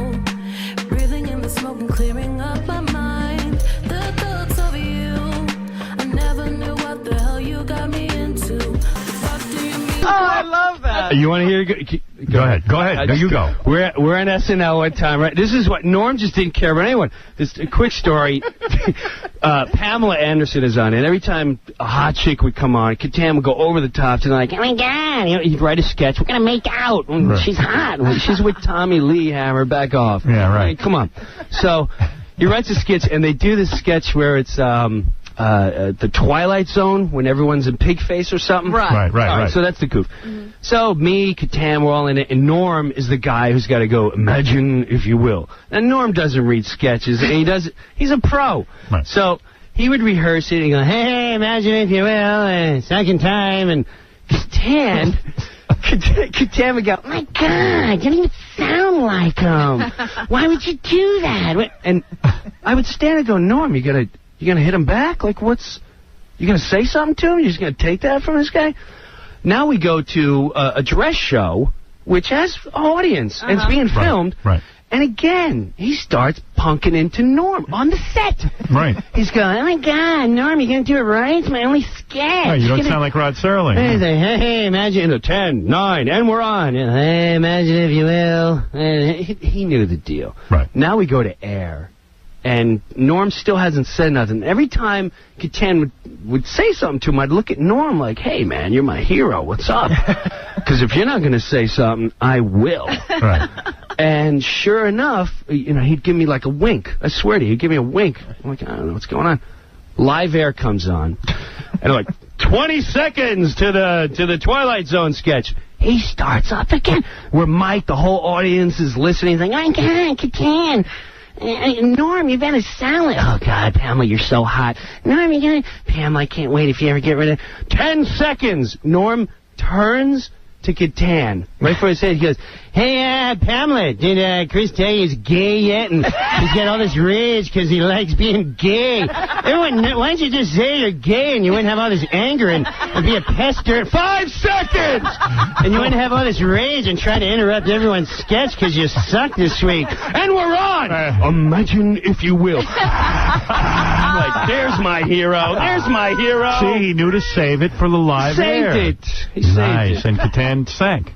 S8: breathing in the smoke and clearing up my mind. The thoughts of you, I never knew what the hell you got me into. What do you mean?
S3: Oh, I love that.
S19: You want to hear? Go ahead. Go ahead. No, you go.
S3: We're on SNL one time, right? This is what Norm just didn't care about anyone. This a quick story. Pamela Anderson is on it. Every time a hot chick would come on, Kattan would go over the top to like, oh my God, you know, he'd write a sketch. We're gonna make out. Right. She's hot. She's with Tommy Lee Hammer. Back off.
S19: Yeah, right.
S3: I mean, come on. So he writes a sketch, and they do this sketch where it's the Twilight Zone when everyone's in pig face or something.
S19: Right.
S3: So that's the goof. Mm-hmm. So me, Kattan, we're all in it, and Norm is the guy who's got to go, imagine if you will. And Norm doesn't read sketches, and he's a pro.
S19: Right.
S3: So he would rehearse it and go, hey, imagine if you will, and second time, and Kattan would go, oh my God, you don't even sound like him. Why would you do that? And I would stand and go, Norm, you gonna hit him back? Like, you gonna say something to him? You just gonna take that from this guy? Now we go to a dress show, which has audience, and it's being filmed.
S19: Right.
S3: And again, he starts punking into Norm on the set.
S19: Right.
S3: He's going, oh my God, Norm, you gonna do it right? It's my only sketch.
S19: Right, you don't sound like Rod Serling.
S3: And he's like, hey, imagine, 10, 9, and we're on. And, hey, imagine if you will. And he knew the deal.
S19: Right.
S3: Now we go to air. And Norm still hasn't said nothing. Every time Kattan would say something to him, I'd look at Norm like, hey, man, you're my hero. What's up? Because if you're not going to say something, I will.
S19: Right.
S3: And sure enough, he'd give me like a wink. I swear to you, he'd give me a wink. I'm like, I don't know what's going on. Live Air comes on. And I'm like, 20 seconds to the Twilight Zone sketch. He starts up again. We're mic'd, the whole audience is listening. He's like, oh, my God, Kattan. Norm, you better sound like... Oh, God, Pamela, you're so hot. Norm, Pam, I can't wait if you ever get rid of... 10 seconds! Norm turns to Catan. Right before he said, he goes, "Hey, Pamela, did Chris tell you he's gay yet? And he's got all this rage because he likes being gay. Everyone, why don't you just say you're gay and you wouldn't have all this anger and be a pester? 5 seconds! And you wouldn't have all this rage and try to interrupt everyone's sketch because you suck this week. And we're on! Imagine if you will." I'm like, there's my hero. There's my hero.
S19: See, he knew to save it for the live air.
S3: Saved it. He saved
S19: nice.
S3: it.
S19: And Catan sank.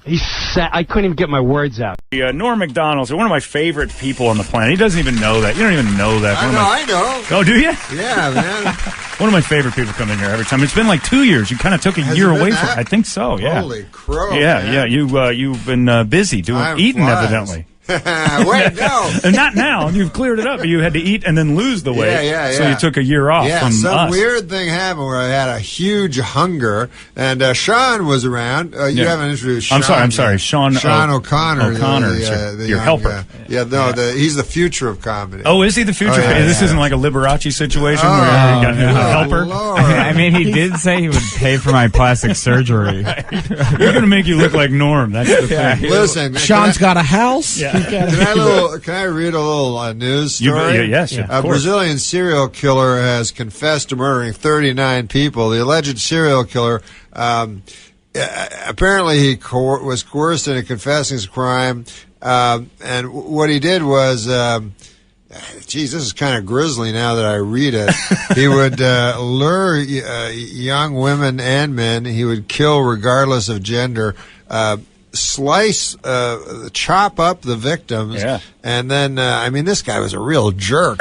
S3: I couldn't even get my words out.
S19: Norm Macdonald's one of my favorite people on the planet. He doesn't even know that. You don't even know that.
S1: I know.
S19: Oh, do you?
S1: Yeah, man.
S19: One of my favorite people come in here every time. It's been like 2 years. You kind of took a year away from it. I think so, yeah.
S1: Holy crow,
S19: Yeah,
S1: man.
S19: yeah. You've been busy eating, evidently.
S1: Wait, no.
S19: And not now. You've cleared it up. You had to eat and then lose the weight.
S1: Yeah.
S19: So you took a year off from
S1: some
S19: us.
S1: weird thing happened where I had a huge hunger, and Sean was around. You haven't introduced Sean.
S19: I'm sorry. Sean
S1: O'Connor.
S19: O'Connor, your helper.
S1: He's the future of comedy.
S19: Oh, is he the future? This isn't like a Liberace situation where you got a helper?
S1: Lord.
S7: I mean, he did say he would pay for my plastic surgery.
S19: We're going to make you look like Norm. That's the thing.
S1: Listen,
S9: Sean's got a house.
S1: Can I read a little news story?
S19: Yes, of course.
S1: A Brazilian serial killer has confessed to murdering 39 people. The alleged serial killer, apparently he was coerced into confessing his crime, and what he did was, geez, this is kind of grisly now that I read it. He would lure young women and men. He would kill regardless of gender. Chop up the victims, and then, this guy was a real jerk.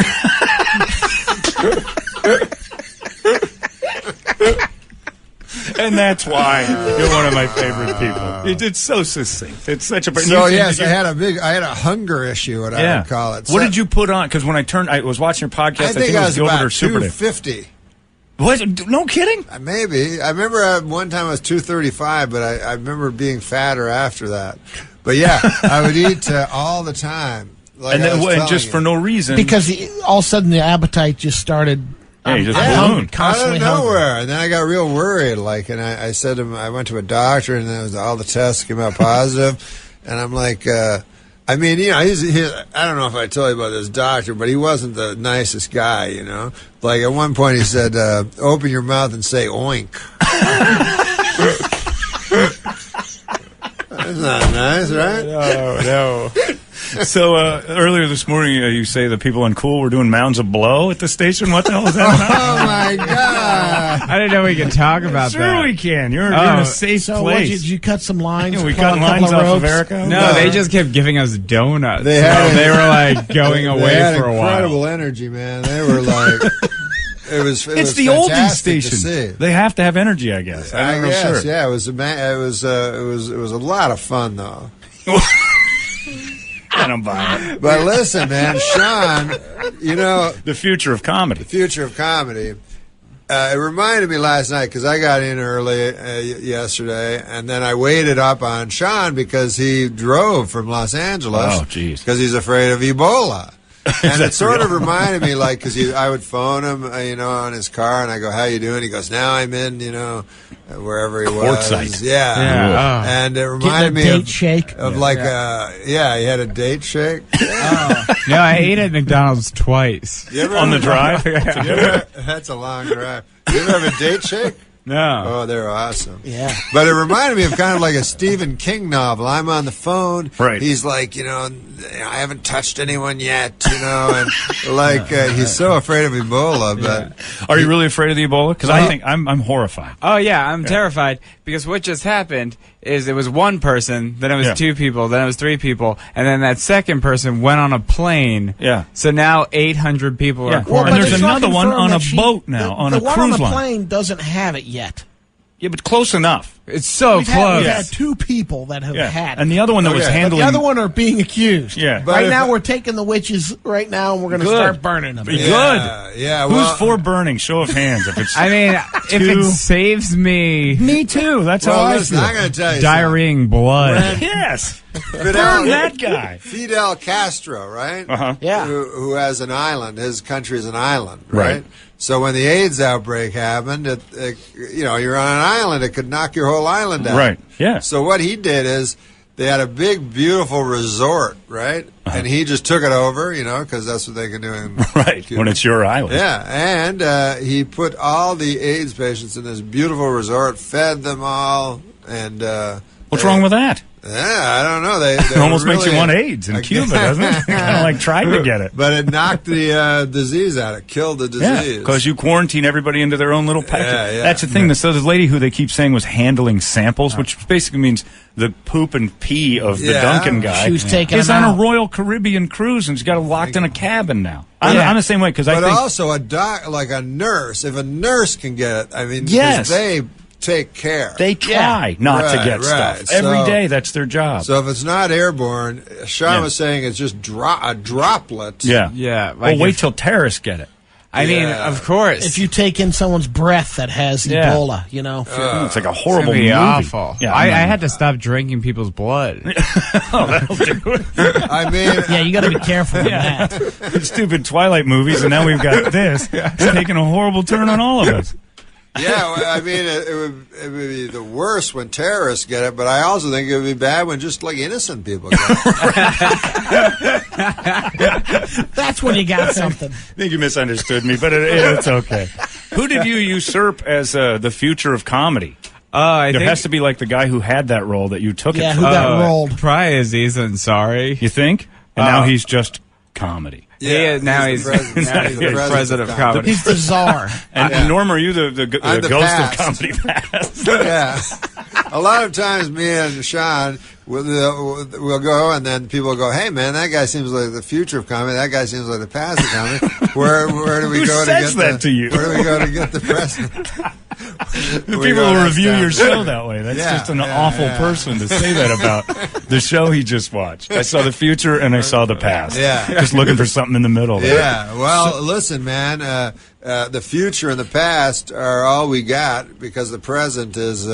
S19: And that's why you're one of my favorite people. It's so succinct. It's such a...
S1: I had a hunger issue, what I would call it.
S19: What did you put on? Because when I was watching your podcast, I think it was Gilbert
S1: about
S19: or Super
S1: 250.
S19: Was it? No kidding?
S1: Maybe. I remember one time I was 235, but I remember being fatter after that. But yeah, I would eat and
S19: just for no reason.
S9: Because all of a sudden the appetite just started...
S1: out of nowhere, and then I got real worried. And I said to him, I went to a doctor, and then all the tests came out positive, and I'm like, I don't know if I told you about this doctor, but he wasn't the nicest guy, Like at one point he said, "Open your mouth and say oink." That's not nice, right?
S19: No. So earlier this morning, you say the people in Cool were doing mounds of blow at the station. What the hell is that about?
S1: Oh my God!
S7: I didn't know we could talk about that.
S19: Sure, we can. You're in a safe place.
S9: Did you cut some lines?
S19: We cut lines off of Erica.
S7: No, they just kept giving us donuts.
S1: They
S7: were like going away for a while.
S1: Incredible energy, man. They were like. It's
S19: the oldies station. They have to have energy, I guess.
S1: I guess, yeah. It was a lot of fun, though.
S19: I don't buy it.
S1: But listen, man, Sean,
S19: the future of comedy.
S1: The future of comedy. It reminded me last night because I got in early yesterday, and then I waited up on Sean because he drove from Los Angeles.
S19: Oh, geez.
S1: Because he's afraid of Ebola. And it sort of reminded me, because I would phone him, on his car, and I go, "How you doing?" He goes, "Now I'm in, wherever he was."
S19: Quartzsite.
S1: Yeah. And it reminded me
S9: date shake.
S1: of he had a date shake.
S7: No, I ate at McDonald's twice.
S19: On the drive?
S1: That's a long drive. You ever have a date shake?
S19: No.
S1: Oh, they're awesome.
S9: Yeah.
S1: But it reminded me of kind of like a Stephen King novel. I'm on the phone.
S19: Right.
S1: He's like, I haven't touched anyone yet, and he's so afraid of Ebola. But
S19: are you really afraid of the Ebola? Because I think I'm horrified.
S7: Oh yeah, I'm terrified because what just happened is it was one person, then it was two people, then it was three people, and then that second person went on a plane.
S19: Yeah.
S7: So now 800 people are
S19: quarantined. And there's another one on a boat now, on a cruise line.
S9: The one on the plane doesn't have it yet.
S19: Yeah, but close enough.
S7: It's so close.
S9: We've had two people that have had it.
S19: And the other one that was handling...
S9: But the other one are being accused.
S19: Yeah.
S9: Right now we're taking the witches and we're going to start burning them.
S19: Good.
S1: Yeah.
S19: Who's for burning? Show of hands. If it's
S7: if it saves me...
S19: Me too. That's how I feel.
S1: I'm going to tell you
S7: diarrheaing blood.
S19: Yes. Burn that guy.
S1: Fidel Castro, right?
S19: Uh-huh.
S9: Yeah.
S1: Who has an island. His country is an island, right? So when the AIDS outbreak happened, you're on an island. It could knock your whole island out.
S19: Right. Yeah.
S1: So what he did is they had a big, beautiful resort, right? And he just took it over, because that's what they can do in
S19: right
S1: Cuba.
S19: When it's your island.
S1: Yeah, and he put all the AIDS patients in this beautiful resort, fed them all, and
S19: what's wrong with that?
S1: Yeah, I don't know. They
S19: it almost
S1: really,
S19: makes you want AIDS in Cuba, doesn't it? Kind of like tried to get it.
S1: But it knocked the disease out. It killed the disease.
S19: Yeah, because you quarantine everybody into their own little package.
S1: Yeah.
S19: That's the thing. So this lady who they keep saying was handling samples, which basically means the poop and pee of the Duncan guy.
S9: She was taking
S19: is
S9: him
S19: on
S9: out.
S19: a Royal Caribbean cruise and she's got locked in a cabin now. I'm the same way because I think.
S1: But also like a nurse. If a nurse can get it, I mean,
S19: yes.
S1: they take care.
S19: They try not to get stuff. Every day, that's their job.
S1: So if it's not airborne, Sean was saying it's just a droplet.
S19: Yeah.
S7: Yeah.
S19: Well, wait till terrorists get it.
S7: I mean, of course.
S9: If you take in someone's breath that has Ebola,
S19: it's like a horrible movie.
S7: Awful.
S19: Yeah,
S7: I had to stop drinking people's blood.
S19: That'll do it.
S1: I mean,
S9: yeah, you got to be careful with that.
S19: Stupid Twilight movies, and now we've got this. It's taking a horrible turn on all of us.
S1: Yeah, I mean, it would be the worst when terrorists get it, but I also think it would be bad when just like innocent people get it.
S9: That's when you got something.
S19: I think you misunderstood me, but it's okay. Who did you usurp as the future of comedy? There has to be like the guy who had that role that you took it from.
S9: Who got rolled.
S7: Probably Aziz Ansari.
S19: You think? And now he's just comedy.
S7: Yeah, now he's the president of comedy.
S9: He's the czar.
S19: And Norm, are you the ghost of comedy past?
S1: Yeah. A lot of times me and Sean we'll go, and then people go, hey, man, that guy seems like the future of comedy. That guy seems like the past of comedy. Where do we go to get
S19: that to you?
S1: Where do we go to get the president?
S19: People will review your show that way. That's just an awful person to say that about the show he just watched. I saw the future and I saw the past.
S1: Yeah.
S19: Just looking for something in the middle there.
S1: Yeah. Well, listen, man, the future and the past are all we got because the present is,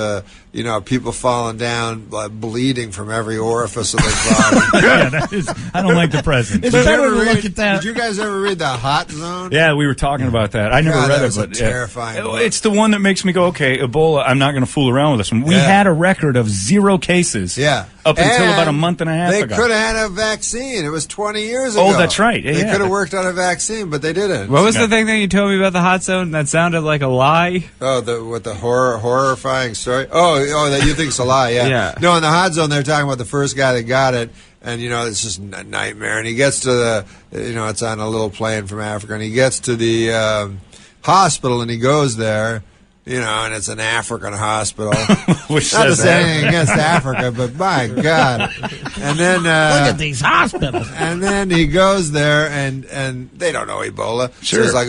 S1: people falling down, bleeding from every orifice of their body.
S19: I don't like the present.
S9: It's better to look at that.
S1: Did you guys ever read The Hot Zone?
S19: Yeah, we were talking about that. I never read
S1: that
S19: it,
S1: was
S19: but
S1: terrifying.
S19: It's the one that makes me go, okay, Ebola, I'm not going to fool around with this one. We had a record of 0 cases up until about a month and a half ago.
S1: They could have had a vaccine. It was 20 years ago.
S19: Oh, that's right.
S1: They could have worked on a vaccine, but they didn't.
S7: What was the thing that you told me about the Hot Zone that sounded like a lie?
S1: Oh, the horrifying story? Oh, that you think it's a lie, yeah. No, in the Hot Zone, they're talking about the first guy that got it, and, it's just a nightmare. And he gets to the, it's on a little plane from Africa, and he gets to the hospital, and he goes there, and it's an African hospital.
S19: Which
S1: not to say anything against Africa, but by God. And then
S9: look at these hospitals.
S1: And then he goes there, and they don't know Ebola.
S19: Sure.
S1: So he's like,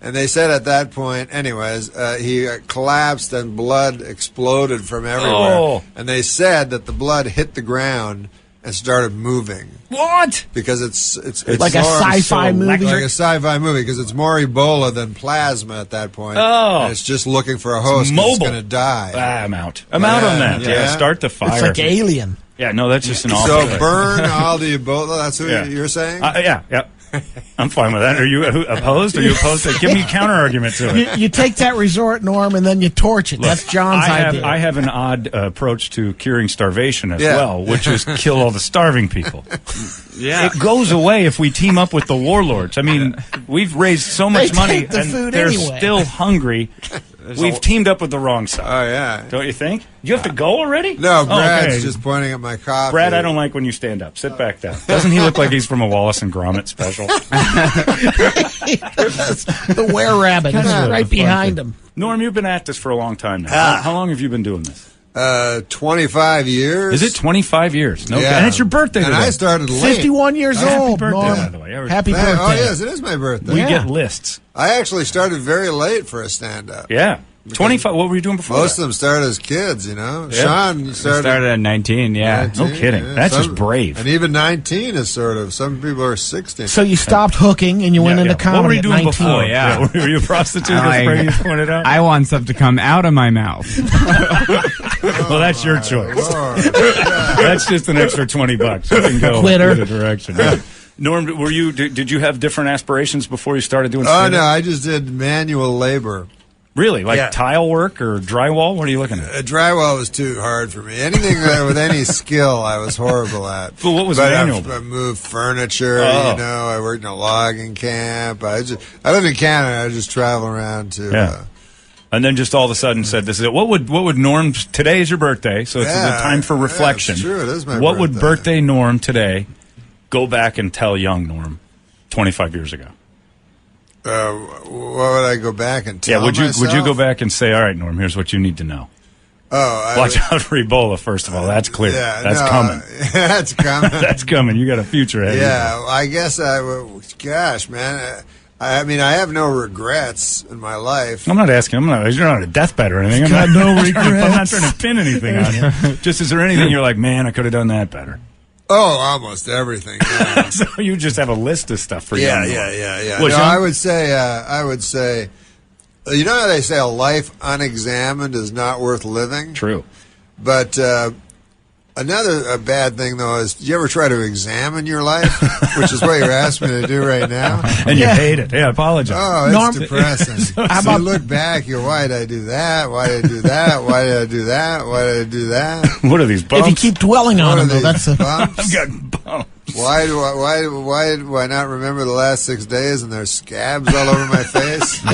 S1: and they said at that point, anyways, he collapsed and blood exploded from everywhere.
S19: Oh.
S1: And they said that the blood hit the ground and started moving.
S19: What?
S1: Because it's
S9: like a sci-fi movie.
S1: Like a sci-fi movie, because it's more Ebola than plasma at that point.
S19: Oh.
S1: And it's just looking for a host.
S19: It's
S1: going to die.
S19: I'm out. I'm out on that. Yeah, start the fire.
S9: It's like Alien.
S19: Yeah, no, that's just an awful
S1: So burn all the Ebola. That's what you're saying?
S19: Yeah. I'm fine with that. Are you opposed? Are you opposed to give me a counter argument to it?
S9: You take that resort, Norm, and then you torch it. That's John's idea.
S19: I have an odd approach to curing starvation as well, which is kill all the starving people.
S7: Yeah.
S19: It goes away if we team up with the warlords. I mean, we've raised so much money, and they're still hungry. We've teamed up with the wrong side.
S1: Oh, yeah.
S19: Don't you think? You have to go already?
S1: No, Brad's just pointing at my coffee.
S19: Brad, I don't like when you stand up. Sit back down. Doesn't he look like he's from a Wallace and Gromit special?
S9: The were-rabbit is right behind him.
S19: Norm, you've been at this for a long time now. How long have you been doing this?
S1: 25 years.
S19: Is it 25 years? No,
S1: yeah.
S19: And it's your birthday today.
S1: And I started late.
S9: 51 years old,
S19: birthday,
S9: Norm.
S19: by the way.
S9: Happy birthday.
S1: Oh, yes, it is my birthday.
S19: We get lists.
S1: I actually started very late for a stand-up.
S19: Yeah. 25. What were you doing before
S1: Most
S19: that?
S1: of them started as kids,
S19: Yeah.
S1: Sean started
S7: at 19, yeah.
S1: 19,
S19: no kidding.
S1: yeah.
S19: That's just brave.
S1: And even 19 is sort of. Some people are 16.
S9: So you stopped hooking and you went into comedy.
S19: What were you doing
S9: at 19.
S19: before?
S7: Yeah.
S19: Were you a prostitute, as Brady pointed out?
S7: I want stuff to come out of my mouth.
S19: Well, that's your choice. That's just an extra $20. You can go
S9: Quitter.
S19: either direction. Yeah. Norm, did you have different aspirations before you started doing
S1: Oh,
S19: stand-up?
S1: no, I just did manual labor.
S19: Really? Like tile work or drywall? What are you looking at?
S1: Drywall was too hard for me. Anything with any skill, I was horrible at.
S19: But what was manual?
S1: I moved furniture, I worked in a logging camp. I lived in Canada. I just travel around to...
S19: Yeah. And then just all of a sudden said, "This is it." What would Norm? Today is your birthday, so it's the time for reflection.
S1: It's true, it is my
S19: What
S1: birthday.
S19: would birthday Norm today go back and tell young Norm 25 years ago?
S1: What would I go back and tell
S19: Would you
S1: myself?
S19: go back and say, "All right, Norm, here's what you need to know."
S1: Oh,
S19: watch out for Ebola. First of all, that's clear.
S1: Yeah,
S19: that's coming.
S1: That's coming.
S19: That's coming. You got a future ahead.
S1: Yeah, I guess I would. Gosh, man. I mean, I have no regrets in my life.
S19: I'm not asking. You're not a deathbed or anything.
S1: Got no regrets.
S19: I'm not trying to pin anything on you. Just, is there anything you're like, man, I could have done that better?
S1: Oh, almost everything. Yeah.
S19: So you just have a list of stuff for you.
S1: Yeah.
S19: Well,
S1: No, I would say, you know how they say a life unexamined is not worth living?
S19: True.
S1: But another bad thing, though, is do you ever try to examine your life? Which is what you're asking me to do right now.
S19: And you hate it. Yeah, I apologize.
S1: Oh, it's depressing. So you look back, why did I do that? Why did I do that? Why did I do that? Why did I do that?
S19: What are these bumps?
S9: If you keep dwelling on them, though, that's
S1: bumps.
S19: I've got bumps.
S1: Why do I not remember the last 6 days and there's scabs all over my face?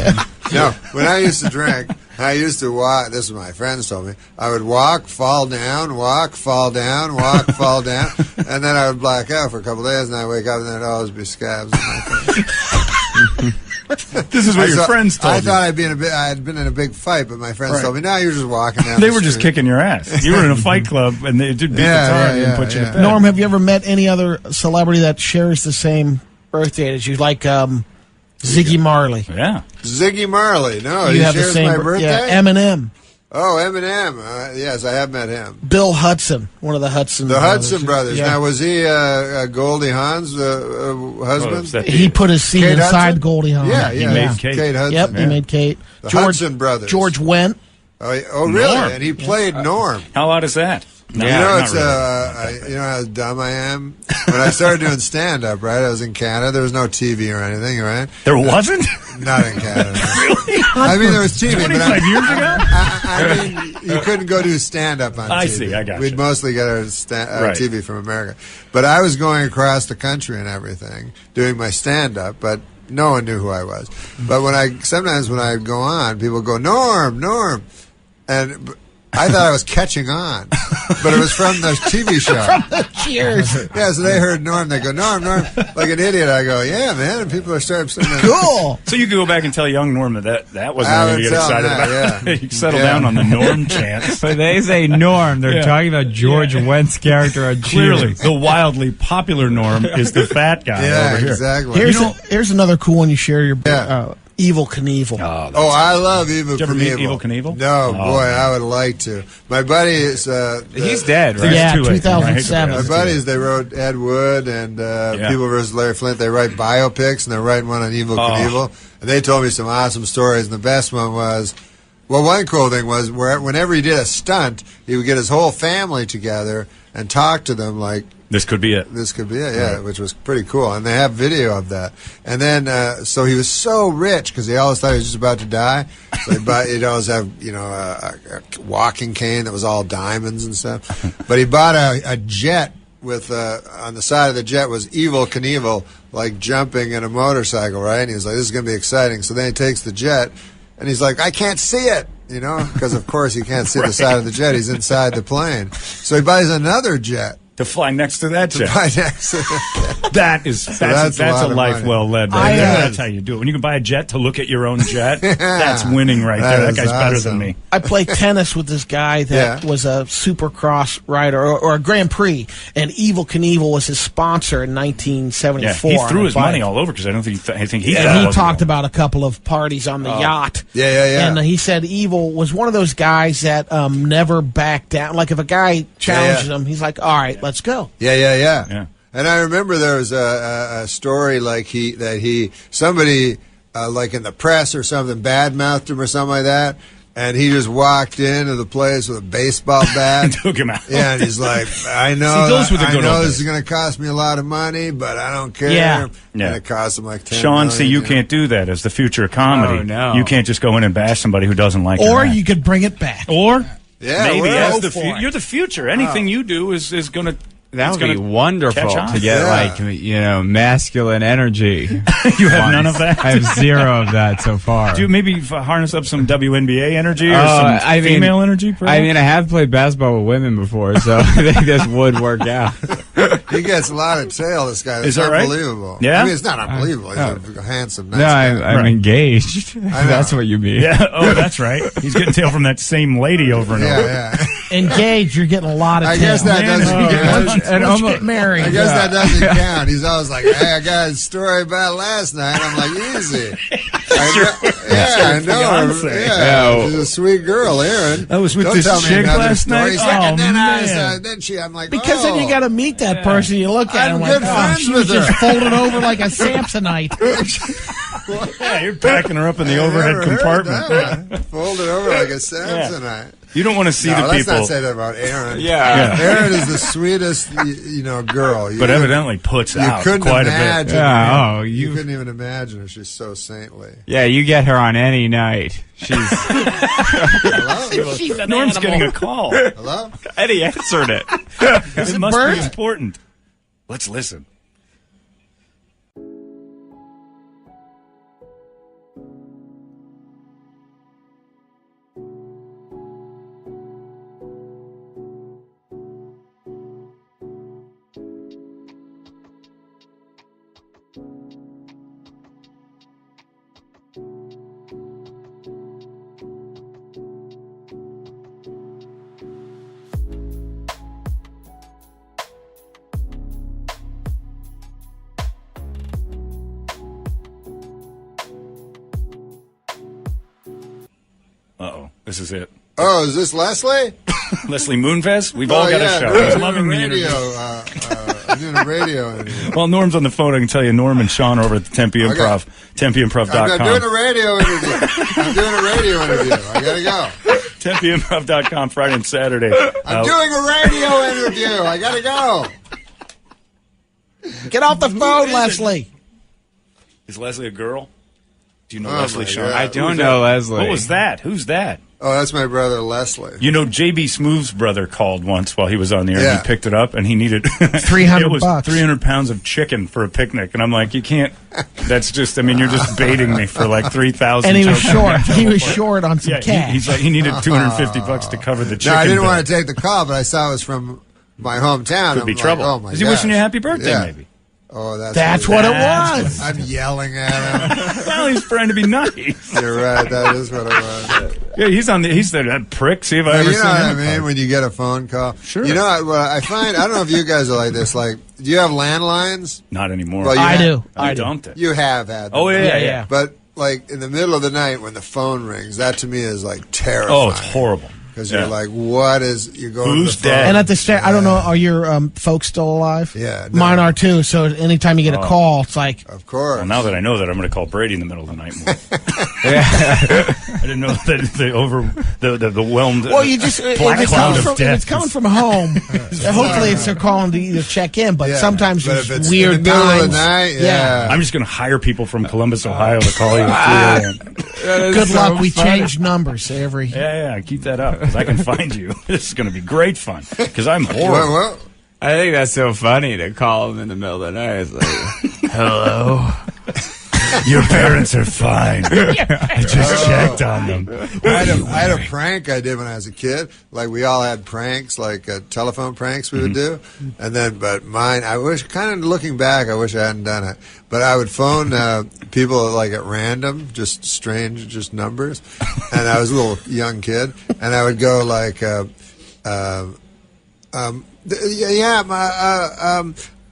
S1: No, when I used to drink, I used to walk. This is what my friends told me. I would walk, fall down, walk, fall down, walk, fall down, and then I would black out for a couple of days, and I wake up and there'd always be scabs on my face.
S19: This is what your friends told you.
S1: I thought I had been in a big fight, but my friends told me, "No, you're just walking down."
S19: They were just kicking your ass. You were in a fight club, and they did beat the tar and put you to bed.
S9: Norm, have you ever met any other celebrity that shares the same birthday as you, like Ziggy Marley?
S19: Yeah,
S1: Ziggy Marley. No,
S9: you
S1: he
S9: have
S1: shares
S9: the same
S1: my birthday.
S9: Yeah, Eminem.
S1: Oh, Eminem. Yes, I have met him.
S9: Bill Hudson, one of the Hudson
S1: The
S9: brothers.
S1: Hudson brothers.
S9: Yeah.
S1: Now, was he Goldie Hawn's husband?
S9: He put his seat
S1: Kate
S9: inside
S1: Hudson?
S9: Goldie Hawn.
S1: Yeah,
S19: He made Kate.
S1: Kate Hudson.
S9: Yep, he made Kate.
S1: The Hudson brothers.
S9: George Wendt.
S1: Oh, really?
S19: Norm.
S1: And he played Norm.
S19: How odd is that? No,
S1: you know,
S19: not
S1: it's
S19: really.
S1: you know how dumb I am. When I started doing stand-up, right? I was in Canada. There was no TV or anything, right?
S19: There wasn't?
S1: Not in Canada.
S19: Really?
S1: I mean, there was TV.
S19: 25 years ago?
S1: I mean, you couldn't go do stand-up on TV.
S19: I see, I got
S1: We'd
S19: you.
S1: mostly get our
S19: Right.
S1: TV from America. But I was going across the country and everything, doing my stand-up, but no one knew who I was. But sometimes when I go on, people go, Norm, and I thought I was catching on, but it was from the TV show.
S9: From the Cheers.
S1: Yeah, so they heard Norm. They go, Norm. Like an idiot, I go, yeah, man. And people are starting saying,
S9: Cool.
S19: So you could go back and tell young Norm that wasn't
S1: I
S19: anything
S1: would
S19: to get
S1: tell him
S19: excited
S1: that,
S19: about.
S1: yeah.
S19: You settle
S1: Yeah.
S19: down on the Norm chance.
S6: But they say Norm. They're talking about George Wendt's character on
S19: Clearly,
S6: Cheers.
S19: the wildly popular Norm is the fat guy
S1: yeah,
S19: over here.
S1: exactly.
S9: Here's another cool one you share your
S1: Yeah.
S9: Evil Knievel.
S1: Oh, I love Evil
S19: Did you ever
S1: Knievel.
S19: meet Evil Knievel?
S1: No,
S19: Oh,
S1: boy,
S19: man.
S1: I would like to. My buddy is...
S6: He's dead, right?
S9: Yeah,
S19: It's too late.
S9: 2007.
S1: My buddies, they wrote Ed Wood and People vs. Larry Flint. They write biopics, and they're writing one on Evil Knievel. And they told me some awesome stories, and the best one was... Well, one cool thing was whenever he did a stunt, he would get his whole family together and talk to them like...
S19: This could be it.
S1: This could be it, yeah, which was pretty cool. And they have video of that. And then, so he was so rich because he always thought he was just about to die. So he'd always have, a walking cane that was all diamonds and stuff. But he bought a jet with, on the side of the jet was Evil Knievel, like jumping in a motorcycle, right? And he was like, this is going to be exciting. So then he takes the jet, and he's like, I can't see it. Because of course he can't see the side of the jet. He's inside the plane. So he buys another jet.
S19: To fly next to that jet. That's
S1: that's
S19: a
S1: a
S19: life
S1: money.
S19: well led. Right there. That's how you do it. When you can buy a jet to look at your own jet, that's winning right there. That guy's better than me.
S9: I played tennis with this guy that was a Supercross rider or a Grand Prix, and Evil Knievel was his sponsor in 1974.
S19: Yeah, he threw
S9: on a
S19: his
S9: bike.
S19: money all over because I don't think he think he.
S9: And he talked about a couple of parties on the yacht.
S1: Yeah.
S9: And he said Evil was one of those guys that never backed down. Like if a guy challenged him, he's like, "All right, let's go."
S1: Yeah. And I remember there was a story like somebody like in the press or something badmouthed him or something like that, And he just walked into the place with a baseball bat.
S19: Took him out.
S1: Yeah, and he's like, I know,
S19: See, those were the
S1: I
S19: good
S1: know
S19: old
S1: this
S19: days.
S1: is going to cost me a lot of money, but I don't care.
S19: Yeah.
S1: And it cost him like $10
S19: Sean,
S1: million,
S19: see, you can't do that as the future of comedy.
S9: Oh, no.
S19: You can't just go in and bash somebody who doesn't like your
S9: Or
S19: act.
S9: you could bring it back.
S19: Or
S1: Yeah,
S19: maybe
S1: we're
S19: as
S1: all
S19: the
S1: for it.
S19: you're the future. Anything you do is going to.
S7: That
S19: it's
S7: would be
S19: gonna
S7: wonderful
S19: catch on.
S7: to get, masculine energy.
S19: You have none of that?
S6: I have zero of that so far.
S19: Do you maybe harness up some WNBA energy or
S7: Oh,
S19: some female energy? Perhaps?
S7: I mean, I have played basketball with women before, so I think this would work out.
S1: He gets a lot of tail, this guy. It's
S19: Is that right?
S1: unbelievable.
S19: Yeah?
S1: I mean, it's not unbelievable. He's a handsome, nice
S7: No,
S1: guy.
S7: I'm engaged.
S1: I know.
S7: That's what you mean.
S19: Yeah. Oh, that's right. He's getting tail from that same lady over and over.
S1: Yeah.
S9: Engaged, you're getting a lot of
S1: I guess
S9: tail.
S1: that doesn't count.
S9: Once you get married.
S1: I guess that doesn't count. He's always like, hey, I got a story about last night. I'm like, easy. I know.
S19: Fiance.
S1: Yeah, she's a sweet girl, Aaron.
S19: I was with
S1: Don't
S19: this
S1: tell me
S19: chick
S1: another
S19: last
S1: story.
S19: night?
S1: He's like,
S19: Oh,
S1: and then
S19: man.
S1: I'm like,
S9: Because then you got to meet that person. You look at
S1: I'm
S9: him like,
S1: good friends
S9: she was
S1: with her.
S9: just folded over like a Samsonite.
S19: Yeah, you're packing her up in the overhead compartment.
S1: Folded over like a Samsonite.
S19: You don't want to see the
S1: let's
S19: people.
S1: not say that about Aaron.
S19: Yeah.
S1: Aaron is the sweetest, girl.
S19: But evidently puts out
S1: couldn't
S19: quite
S1: imagine.
S19: a bit.
S7: Yeah,
S1: you couldn't even imagine her. She's so saintly.
S7: Yeah, you get her on any night. She's
S9: She's an
S19: Norm's
S9: animal.
S19: getting a call.
S1: Hello?
S19: Eddie answered it.
S9: Is
S19: It
S9: it
S19: must
S9: Bert?
S19: be important. Let's listen. Uh-oh. This is it.
S1: Oh, is this Leslie?
S19: Leslie Moonves? We've all got a show.
S1: I'm
S19: He's
S1: doing
S19: loving
S1: a
S19: the
S1: radio.
S19: interview.
S1: I'm doing a radio interview.
S19: Well, Norm's on the phone. I can tell you, Norm and Sean are over at the Tempe
S1: Okay.
S19: Improv, TempeImprov.com.
S1: I'm doing a radio interview. I'm doing a radio interview. I gotta go.
S19: TempeImprov.com Friday and Saturday.
S1: I'm doing a radio interview. I gotta go.
S9: Get off the phone, Leslie.
S19: Is Leslie a girl? Do you know
S1: Oh,
S19: Leslie,
S1: my
S19: Sean?
S1: God.
S7: I don't know Leslie.
S19: What was that? Who's that?
S1: Oh, that's my brother Leslie.
S19: You know, J.B. Smooth's brother called once while he was on the air.
S1: Yeah.
S19: And he picked it up, and he needed
S9: $300
S19: It was
S9: bucks.
S19: 300 pounds of chicken for a picnic, and I'm like, you can't. That's just. I mean, you're just baiting me for like 3,000.
S9: And he was short. He was short on some
S19: Yeah,
S9: cash.
S19: he's like, he needed 250 bucks to cover the chicken.
S1: No, I didn't
S19: bill.
S1: want to take the call, but I saw it was from my hometown.
S19: Could
S1: I'm
S19: be
S1: like,
S19: trouble.
S1: Oh my
S19: Is he
S1: gosh.
S19: wishing you a happy birthday?
S1: Yeah.
S19: Maybe.
S1: Oh,
S9: That's what it was.
S1: I'm yelling at him.
S19: Well, he's trying to be nice.
S1: You're right. That is what it was.
S19: Yeah, he's on the. He's there. That prick. See if I
S1: Well,
S19: ever
S1: you know
S19: seen
S1: what
S19: him.
S1: I
S19: in
S1: mean?
S19: public.
S1: When you get a phone call.
S19: Sure.
S1: You know what I find? I don't know if you guys are like this. Like, do you have landlines?
S19: Not anymore.
S1: Well, you
S9: I
S1: have-
S9: do.
S19: I
S9: I do.
S19: dumped it.
S1: You have had them.
S19: Oh yeah.
S1: But like in the middle of the night when the phone rings, that to me is like terrifying.
S19: Oh, it's horrible.
S1: Because
S19: Yeah.
S1: you're like, what is? You go
S19: Who's
S1: to the phone.
S19: dead?
S9: And at the start, I don't know, are your folks still alive?
S1: Yeah, no.
S9: Mine are too. So anytime you get a call, it's like,
S1: Of course.
S19: Well, now that I know that, I'm going to call Brady in the middle of the night more. I didn't know that the whelmed.
S9: well, you just if
S19: black
S9: it's,
S19: cloud
S9: coming
S19: of
S9: from, if
S19: death.
S9: it's coming from home, hopefully it's they're calling to either check in. But
S1: Yeah,
S9: sometimes
S1: but
S9: there's
S1: if it's
S9: weird
S1: in the middle
S9: times.
S1: of the night, yeah.
S19: I'm just going to hire people from Columbus, Ohio, to call you at 3 a.m.
S9: Good luck. We change numbers every.
S19: Yeah, keep that up because I can find you. This is going to be great fun because I'm horrible.
S1: Well,
S7: I think that's so funny to call him in the middle of the night. It's like, hello.
S19: Your parents are fine. I just checked on them.
S1: I had a prank I did when I was a kid. Like we all had pranks, like telephone pranks we would do, and then but mine. I wish, kind of looking back, I wish I hadn't done it. But I would phone people like at random, just strange, just numbers, and I was a little young kid, and I would go like,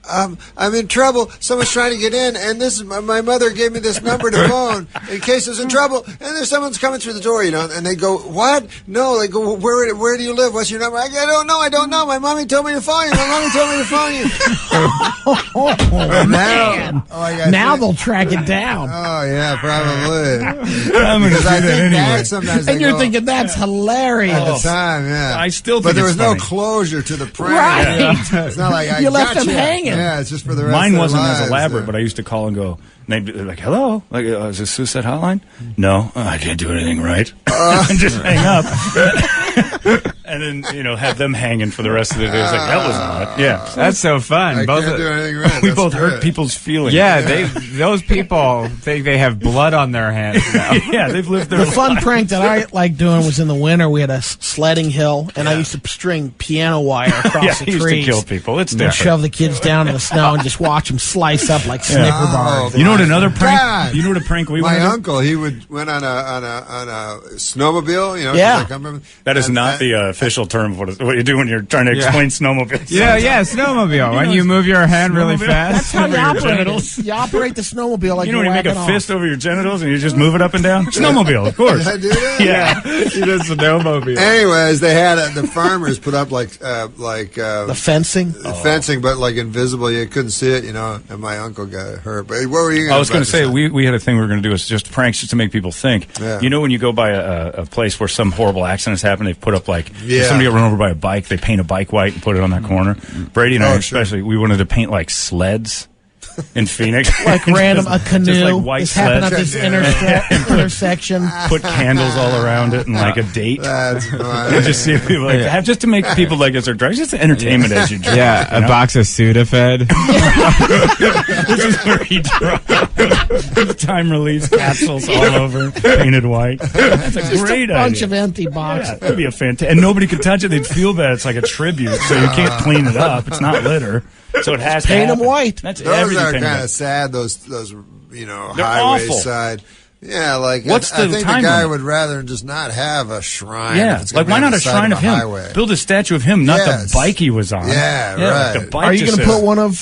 S1: I'm in trouble. Someone's trying to get in, and this is my mother gave me this number to phone in case there's in trouble. And there's someone's coming through the door, and they go, what? No, they go, where do you live? What's your number? I don't know. My mommy told me to phone you.
S9: Now they'll track it down.
S1: Oh yeah, probably.
S19: I'm going to do that anyway.
S1: Sometimes
S9: and you're thinking that's hilarious
S1: at the time, yeah.
S19: I still think
S1: but there was
S19: funny.
S1: no closure to the prank.
S9: Right.
S1: Yeah. It's not like I
S9: you left
S1: got
S9: them hanging.
S1: Yeah, it's just for the rest
S19: Mine
S1: of their
S19: wasn't
S1: lives,
S19: as elaborate, but I used to call and go, and they'd be like, hello? Like, is this suicide hotline? No. I didn't do anything right. And just hang up. And then, have them hanging for the rest of the day. It's like, that was not. Yeah.
S7: That's so fun.
S1: I can't do anything right.
S19: We
S1: That's
S19: both hurt
S1: good.
S19: people's feelings.
S7: Yeah, those people think they have blood on their hands now.
S19: Yeah, they've lived their
S9: The fun
S19: lives.
S9: prank that I liked doing was in the winter. We had a sledding hill, and I used to string piano wire across the
S19: he used
S9: trees.
S19: to kill people. It's
S9: and
S19: different.
S9: shove the kids down in the snow and just watch them slice up like Snicker bars.
S19: You know what another prank?
S1: God.
S19: You know what a prank we
S1: My
S19: went on?
S1: uncle, he went on a snowmobile.
S9: Yeah.
S1: 'cause I come from-
S19: That is not the official term of what you do when you're trying to explain snowmobiles.
S7: Yeah, snowmobile. When you move your hand really
S19: snowmobile.
S7: fast.
S9: That's how you
S19: Over your
S9: operate
S19: genitals.
S9: it. You operate the snowmobile like
S19: You know when you make a
S9: whacking off.
S19: fist over your genitals and you just move it up and down? Snowmobile, of course.
S1: Did I do that?
S19: Yeah.
S7: You did snowmobile.
S1: Anyways, they had the farmers put up like
S9: The fencing?
S1: fencing, but like invisible. You couldn't see it, and my uncle got hurt. But what were you?
S19: I was going to say, we had a thing we were going to do. It's just pranks just to make people think.
S1: Yeah.
S19: You know when you go by a place where some horrible accident has happened, they've put up if
S1: Yeah.
S19: somebody got run over by a bike, they paint a bike white and put it on that corner. Brady and I
S1: sure.
S19: especially, we wanted to paint like sleds in Phoenix.
S9: Like random, a canoe.
S19: Just like white
S9: It's happening at
S19: sleds.
S9: this intersection.
S19: Put candles all around it and like a date.
S1: That's
S19: And just see if people just to make people like as they're driving, just entertainment as you drive.
S7: Yeah,
S19: you
S7: a box of Sudafed.
S19: This is where he drives. Time release capsules all over, painted white. That's a
S9: Just
S19: great
S9: a bunch
S19: idea.
S9: of empty boxes.
S19: Yeah, that'd be a fantastic. And nobody could touch it. They'd feel bad. It's like a tribute, so you can't clean it up. It's not litter, so it has to
S9: Paint them
S19: happen.
S9: white.
S19: That's
S1: Those
S19: everything.
S1: are
S19: painted
S1: kind
S19: white.
S1: of sad. Those
S19: They're
S1: highway
S19: awful.
S1: side. Yeah, like
S19: What's
S1: I
S19: the
S1: think
S19: time
S1: the guy
S19: limit?
S1: would rather just not have a shrine.
S19: Yeah,
S1: if it's gonna
S19: like
S1: be
S19: why
S1: on
S19: not
S1: the
S19: a
S1: side
S19: shrine of him?
S1: highway.
S19: Build a statue of him, not
S1: Yes.
S19: the bike he was on.
S1: Yeah,
S19: like
S1: right.
S19: the bike
S9: Are you
S19: just
S9: going to
S19: says-
S9: put one of,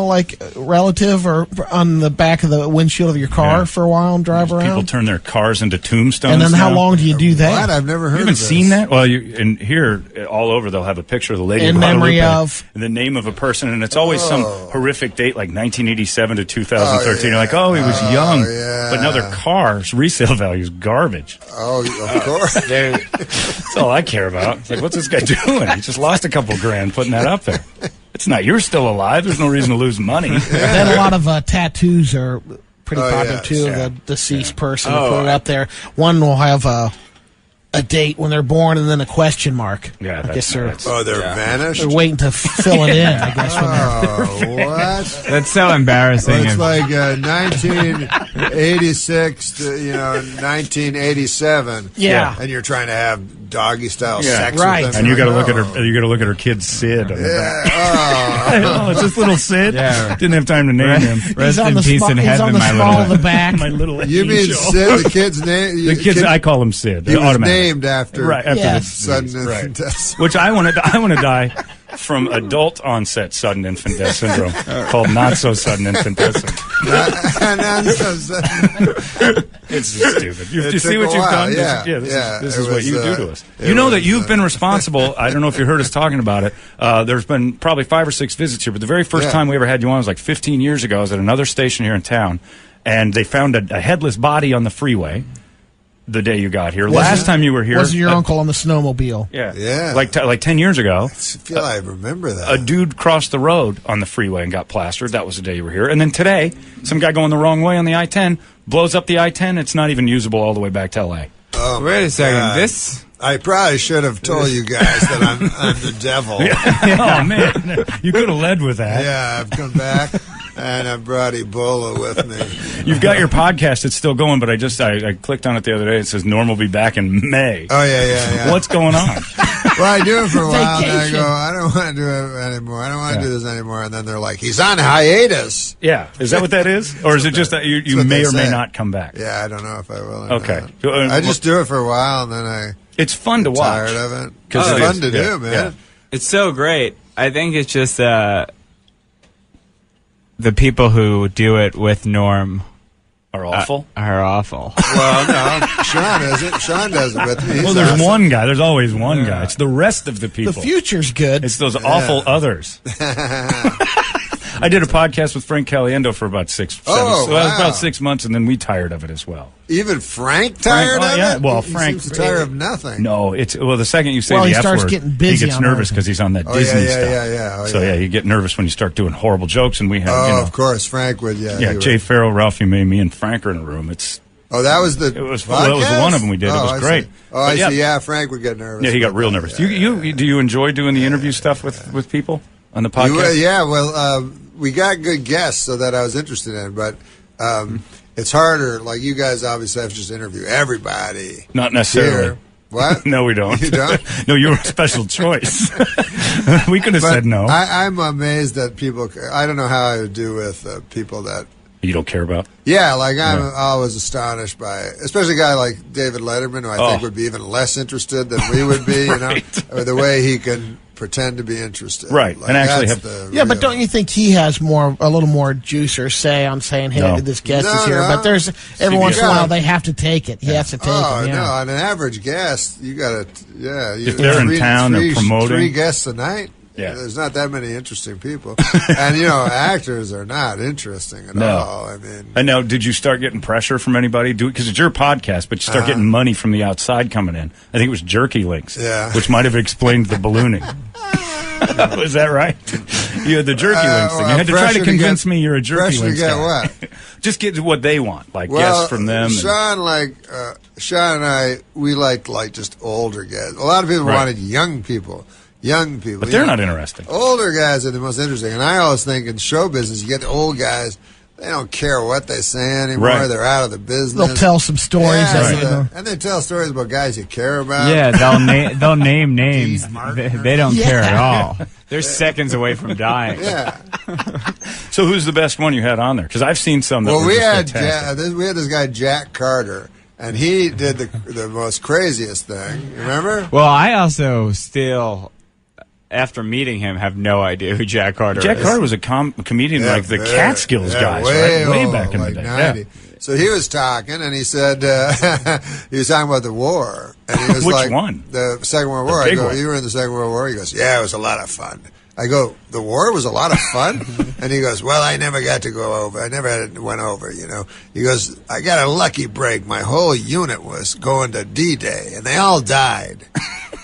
S9: like a relative or on the back of the windshield of your car
S19: Yeah.
S9: for a while and drive
S19: People
S9: around?
S19: turn their cars into tombstones.
S9: And then how
S19: now.
S9: long do you do that?
S1: What? I've never heard
S19: You haven't
S1: of this.
S19: seen that? Well, in here, all over, they'll have a picture of the Lady
S9: In
S19: of
S9: memory
S19: Guadalupe
S9: of-
S19: and the name of a person, and it's always some horrific date, like 1987 to 2013. You're like, oh, he was young.
S1: yeah.
S19: But now their car's resale value is garbage.
S1: Oh, of course.
S19: That's all I care about. It's like, what's this guy doing? He just lost a couple grand putting that up there. It's not, you're still alive. There's no reason to lose money.
S9: Then a lot of tattoos are pretty popular
S1: yes,
S9: too.
S1: yeah.
S9: The deceased person to put it up there. One will have a date when they're born and then a question mark.
S19: Yeah,
S9: I guess they're
S1: vanished.
S9: They're waiting to fill it in. I guess when they're
S1: What?
S7: That's so embarrassing.
S1: Well, it's like 1986 to 1987.
S9: Yeah.
S1: And you're trying to have doggy style
S19: Yeah.
S1: sex
S9: Right.
S1: with them.
S19: And you got to
S1: You're
S19: look
S1: like,
S19: at her. You got to look at her kid Sid. On the back.
S1: Oh.
S19: It's this little Sid.
S7: Yeah.
S19: Didn't have time to name him.
S7: Rest
S9: on
S7: in
S9: the
S7: peace
S9: small-
S7: in
S9: he's
S7: heaven,
S9: on the
S7: my
S9: small
S7: little.
S9: of the back.
S19: My little.
S1: You mean
S19: angel.
S1: Sid, the kid's name?
S19: The kids, I call him Sid.
S1: He was
S19: automatic.
S1: named after
S19: Right after
S9: Yeah.
S19: the
S1: sudden
S19: right.
S1: infant death.
S19: Which I want to die from adult onset sudden infant death syndrome called not so sudden infant death syndrome. It's just stupid. You
S1: It
S19: see
S1: took
S19: what
S1: a
S19: you've
S1: while,
S19: done?
S1: yeah,
S19: This
S1: it
S19: is what
S1: was,
S19: you do to us.
S1: it
S19: You know that
S1: was,
S19: you've been responsible. I don't know if you heard us talking about it. There's been probably 5 or 6 visits here, but the very first
S1: Yeah.
S19: time we ever had you on was like 15 years ago. I was at another station here in town, and they found a headless body on the freeway the day you got here. Last time you were here,
S9: wasn't your uncle on the snowmobile?
S1: Yeah.
S19: like 10 years ago.
S1: I feel I remember that.
S19: A dude crossed the road on the freeway and got plastered. That was the day you were here. And then today, some guy going the wrong way on the I-10 blows up the I-10. It's not even usable all the way back to L.A.
S1: Oh,
S7: Wait a second.
S1: God.
S7: This.
S1: I probably should have told you guys that I'm the devil.
S19: Oh, man. You could have led with that.
S1: Yeah, I've come back and I brought Ebola with me.
S19: You've got your podcast. It's still going, but I clicked on it the other day. It says Norm will be back in May.
S1: Oh, yeah.
S19: What's going on?
S1: Well, I do it for a while, and I
S9: Vacation.
S1: go, I don't want to do it anymore. I don't want to do this anymore. And then they're like, he's on hiatus.
S19: Yeah. Is that what that is? Or is it just that you
S1: what
S19: may
S1: they
S19: or may
S1: say.
S19: not come back?
S1: Yeah, I don't know if I will or
S19: Okay.
S1: not. I just do it for a while, and then
S19: It's fun to
S1: get
S19: watch.
S1: tired of it.
S19: 'Cause
S1: It's
S19: it
S1: fun
S19: is,
S1: to
S19: yeah,
S1: do, man.
S19: yeah.
S7: It's so great. I think it's just the people who do it with Norm
S19: are awful.
S7: Are awful.
S1: Well, no, Sean isn't. Sean does it with me. He's
S19: Well, there's
S1: awesome.
S19: one guy. There's always one guy. It's the rest of the people.
S9: The future's good.
S19: It's those awful others. I did a podcast with Frank Caliendo for about about 6 months, and then we tired of it as well.
S1: Even Frank tired of
S19: yeah.
S1: it?
S19: Well,
S1: He
S19: Frank
S1: seems tired of nothing.
S19: No, the second you say
S9: Well,
S19: the
S9: he
S19: F
S9: starts
S19: word,
S9: getting
S19: he
S9: busy
S19: gets
S9: on
S19: nervous
S9: everything.
S19: because he's on that
S1: Oh,
S19: Disney
S1: yeah,
S19: stuff.
S1: yeah. Oh,
S19: so
S1: yeah.
S19: you get nervous when you start doing horrible jokes, and we have
S1: of course, Frank would. Yeah,
S19: yeah.
S1: he
S19: Jay
S1: would.
S19: Farrell, Ralphie May, me, and Frank are in a room.
S1: That was the.
S19: It was
S1: podcast?
S19: one of them we did.
S1: Oh,
S19: it was
S1: I
S19: great.
S1: see. Oh, I
S19: But
S1: see. Yeah, Frank would get nervous.
S19: Yeah, he got real nervous. Do you enjoy doing the interview stuff with people on the podcast?
S1: Well, we got good guests, so that I was interested in, but it's harder. Like you guys obviously have to just interview everybody.
S19: Not necessarily.
S1: Here. What?
S19: No, we don't.
S1: You don't?
S19: No, you're a special choice. We could have said no.
S1: I'm amazed that people. I don't know how I would do with people that
S19: you don't care about.
S1: Yeah, like I'm always astonished by, especially a guy like David Letterman, who I think would be even less interested than we would be. You know, or the way he can pretend to be interested.
S19: Right,
S1: like,
S19: and actually
S1: that's
S19: have.
S9: Yeah, but don't you think he has a little more juice or say on saying, "Hey, this guest is here"? But there's every once in a while they have to take it. He has to take it. Yeah.
S1: No, on an average guest, you got to. Yeah,
S19: if they're in town, they're promoting
S1: 3 guests a night.
S19: Yeah.
S1: There's not that many interesting people. And, actors are not interesting at all. I mean.
S19: And now, did you start getting pressure from anybody? Because it's your podcast, but you start getting money from the outside coming in. I think it was Jerky Links, which might have explained the ballooning. Was that right? You had the Jerky Links thing. You had to try to convince me you're a Jerky Links guy.
S1: What?
S19: Just get what they want, like guests from them.
S1: Sean and I, we like just older guys. A lot of people wanted young people.
S19: But they're not interesting.
S1: Older guys are the most interesting. And I always think in show business, you get the old guys, they don't care what they say anymore.
S19: Right.
S1: They're out of the business.
S9: They'll tell some stories.
S1: And they tell stories about guys you care about.
S7: Yeah, they'll name names. They don't care at all. They're seconds away from dying.
S1: Yeah.
S19: So who's the best one you had on there? Because I've seen some that were
S1: we
S19: just
S1: had this guy, Jack Carter. And he did the most craziest thing. Remember?
S7: Well, I also still, after meeting him, have no idea who Jack Carter is.
S19: Jack Carter was a comedian like the Catskills guys,
S1: way
S19: right? Way
S1: old,
S19: back in
S1: like
S19: the day.
S1: 90.
S19: Yeah.
S1: So he was talking, and he said he was talking about the war. And he was
S19: Which one?
S1: The Second World War.
S19: big
S1: I go,
S19: one.
S1: you were in the Second World War? He goes, yeah, it was a lot of fun. I go, the war was a lot of fun? And he goes, well, I never got to go over. I never went over, He goes, I got a lucky break. My whole unit was going to D-Day, and they all died.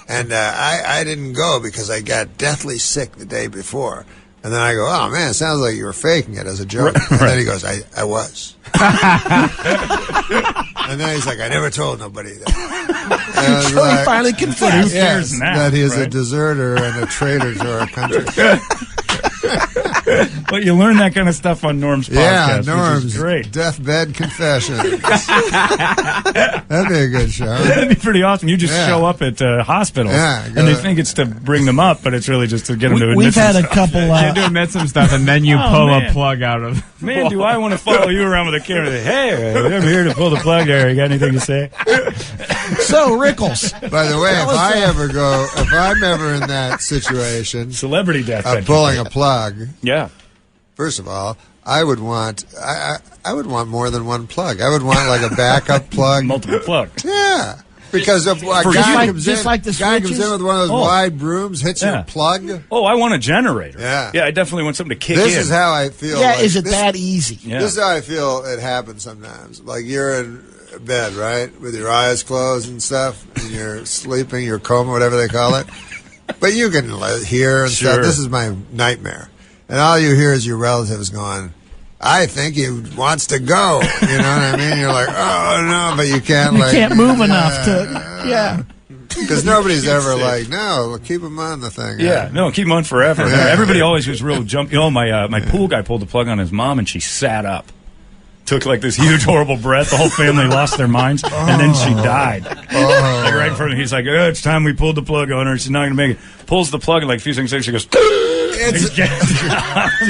S1: And I didn't go because I got deathly sick the day before. And then I go, oh, man, it sounds like you were faking it as a joke.
S19: Right.
S1: And then he goes, I was. And then he's like, I never told nobody that.
S9: So he finally confessed.
S1: Yes,
S19: now,
S1: that he's a
S19: right?
S1: deserter and a traitor to our country.
S19: But you learn that kind of stuff on Norm's podcast,
S1: Yeah,
S19: which
S1: Norm's
S19: is great.
S1: Deathbed Confessions. That'd be a good show.
S19: That'd be pretty awesome. You just show up at hospitals, and they think it's to bring them up, but it's really just to get them to admit
S9: We've had
S19: some
S9: a couple.
S7: You do admit some stuff, and then you pull a plug out of.
S19: Man, do I want to follow you around with a camera? Hey, I'm here to pull the plug there. You got anything to say?
S9: So, Rickles.
S1: By the way, if I'm ever in that situation,
S19: celebrity deathbed,
S1: pulling a plug,
S19: First
S1: of all, I would want more than one plug. I would want like a backup plug,
S19: multiple plugs.
S1: Yeah, because if a guy comes in with one of those wide brooms, hits your plug.
S19: Oh, I want a generator.
S1: Yeah,
S19: I definitely want something to kick
S1: This
S19: in.
S1: is how I feel.
S9: Yeah,
S1: like,
S9: is it that easy?
S19: Yeah.
S1: This is how I feel it happens sometimes. Like you're in bed, right, with your eyes closed and stuff, and you're sleeping, your coma, whatever they call it. But you can hear and stuff. This is my nightmare. And all you hear is your relatives going, I think he wants to go. You know what I mean? You're like, oh, no, but you can't.
S9: You can't move enough to,
S1: Because nobody's ever like, no, keep him on the thing.
S19: Yeah, no, keep him on forever.
S1: Yeah.
S19: Everybody always was real jumpy. My pool guy pulled the plug on his mom, and she sat up. Took like this huge horrible breath. The whole family lost their minds, and then she died. Like right in front of him, he's like, it's time we pulled the plug on her. She's not going to make it. Pulls the plug, and like a few seconds later, she goes,
S1: She's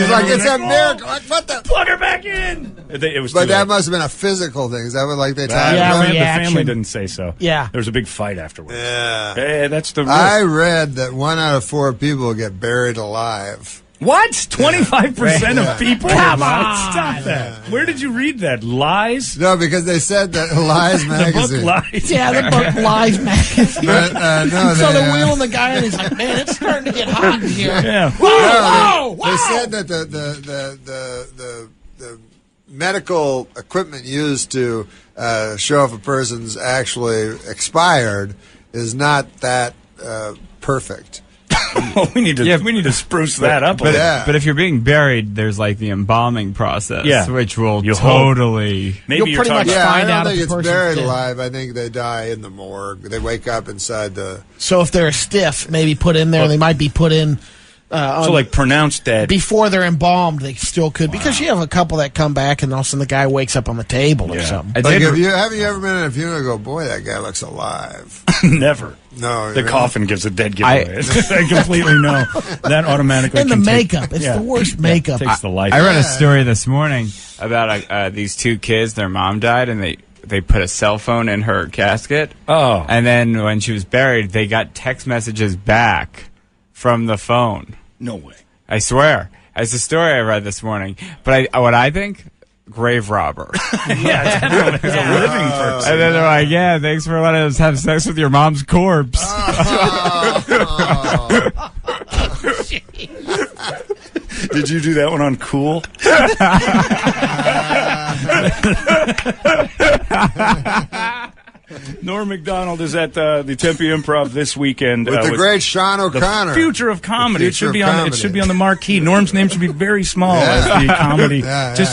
S1: like, it's a miracle. Like, what the?
S19: Plug her back in. It was.
S1: But that must have been a physical thing. Is that what they talked
S19: about?
S1: about?
S19: The family didn't say so.
S9: Yeah.
S19: There was a big fight afterwards.
S1: Yeah.
S19: Hey, that's the risk.
S1: I read that 1 out of 4 people get buried alive
S19: What? 25% of people?
S9: Come on.
S19: Stop that. Where did you read that? Lies?
S1: No, because they said that Lies magazine.
S19: The book Lies.
S9: Yeah, the book Lies magazine.
S1: But, no,
S9: so
S1: they,
S9: they're wheeling the guy, and he's like, "Man, it's starting to get hot in here."
S19: Yeah.
S9: Whoa!
S1: They said that the medical equipment used to show if a person's actually expired is not that perfect.
S19: Well, we need to spruce that up.
S7: But if you're being buried, there's like the embalming process, which will
S19: You
S7: totally.
S19: Maybe
S9: You'll pretty much
S1: I
S9: find
S1: don't
S9: out if
S1: think
S9: the
S1: it's
S9: person's
S1: buried
S9: dead.
S1: alive. I think they die in the morgue. They wake up inside the.
S9: So if they're stiff, maybe put in there. They might be put in.
S19: So like pronounced dead.
S9: Before they're embalmed, they still could. Because you have a couple that come back and all of a sudden the guy wakes up on the table or something.
S1: Like have you ever been in a funeral and go, boy, that guy looks alive?
S19: Never.
S1: No.
S19: The coffin gives a dead giveaway. I completely know. That automatically.
S9: And the
S19: can
S9: makeup.
S19: Take,
S9: It's the worst makeup.
S19: Takes the life.
S7: I read a story this morning about these two kids. Their mom died, and they put a cell phone in her casket.
S19: Oh.
S7: And then when she was buried, they got text messages back from the phone.
S19: No way.
S7: I swear. It's a story I read this morning. But what I think, grave robber.
S19: Yeah, it's a living person.
S7: And then they're like, yeah, thanks for letting us have sex with your mom's corpse.
S19: Did you do that one on Cool? Norm Macdonald is at the Tempe Improv this weekend
S1: With the great Sean O'Connor.
S19: The future of comedy.
S1: The
S19: It should
S1: future
S19: be
S1: of
S19: on.
S1: comedy.
S19: It should be on the marquee. Norm's name should be very small as the comedy.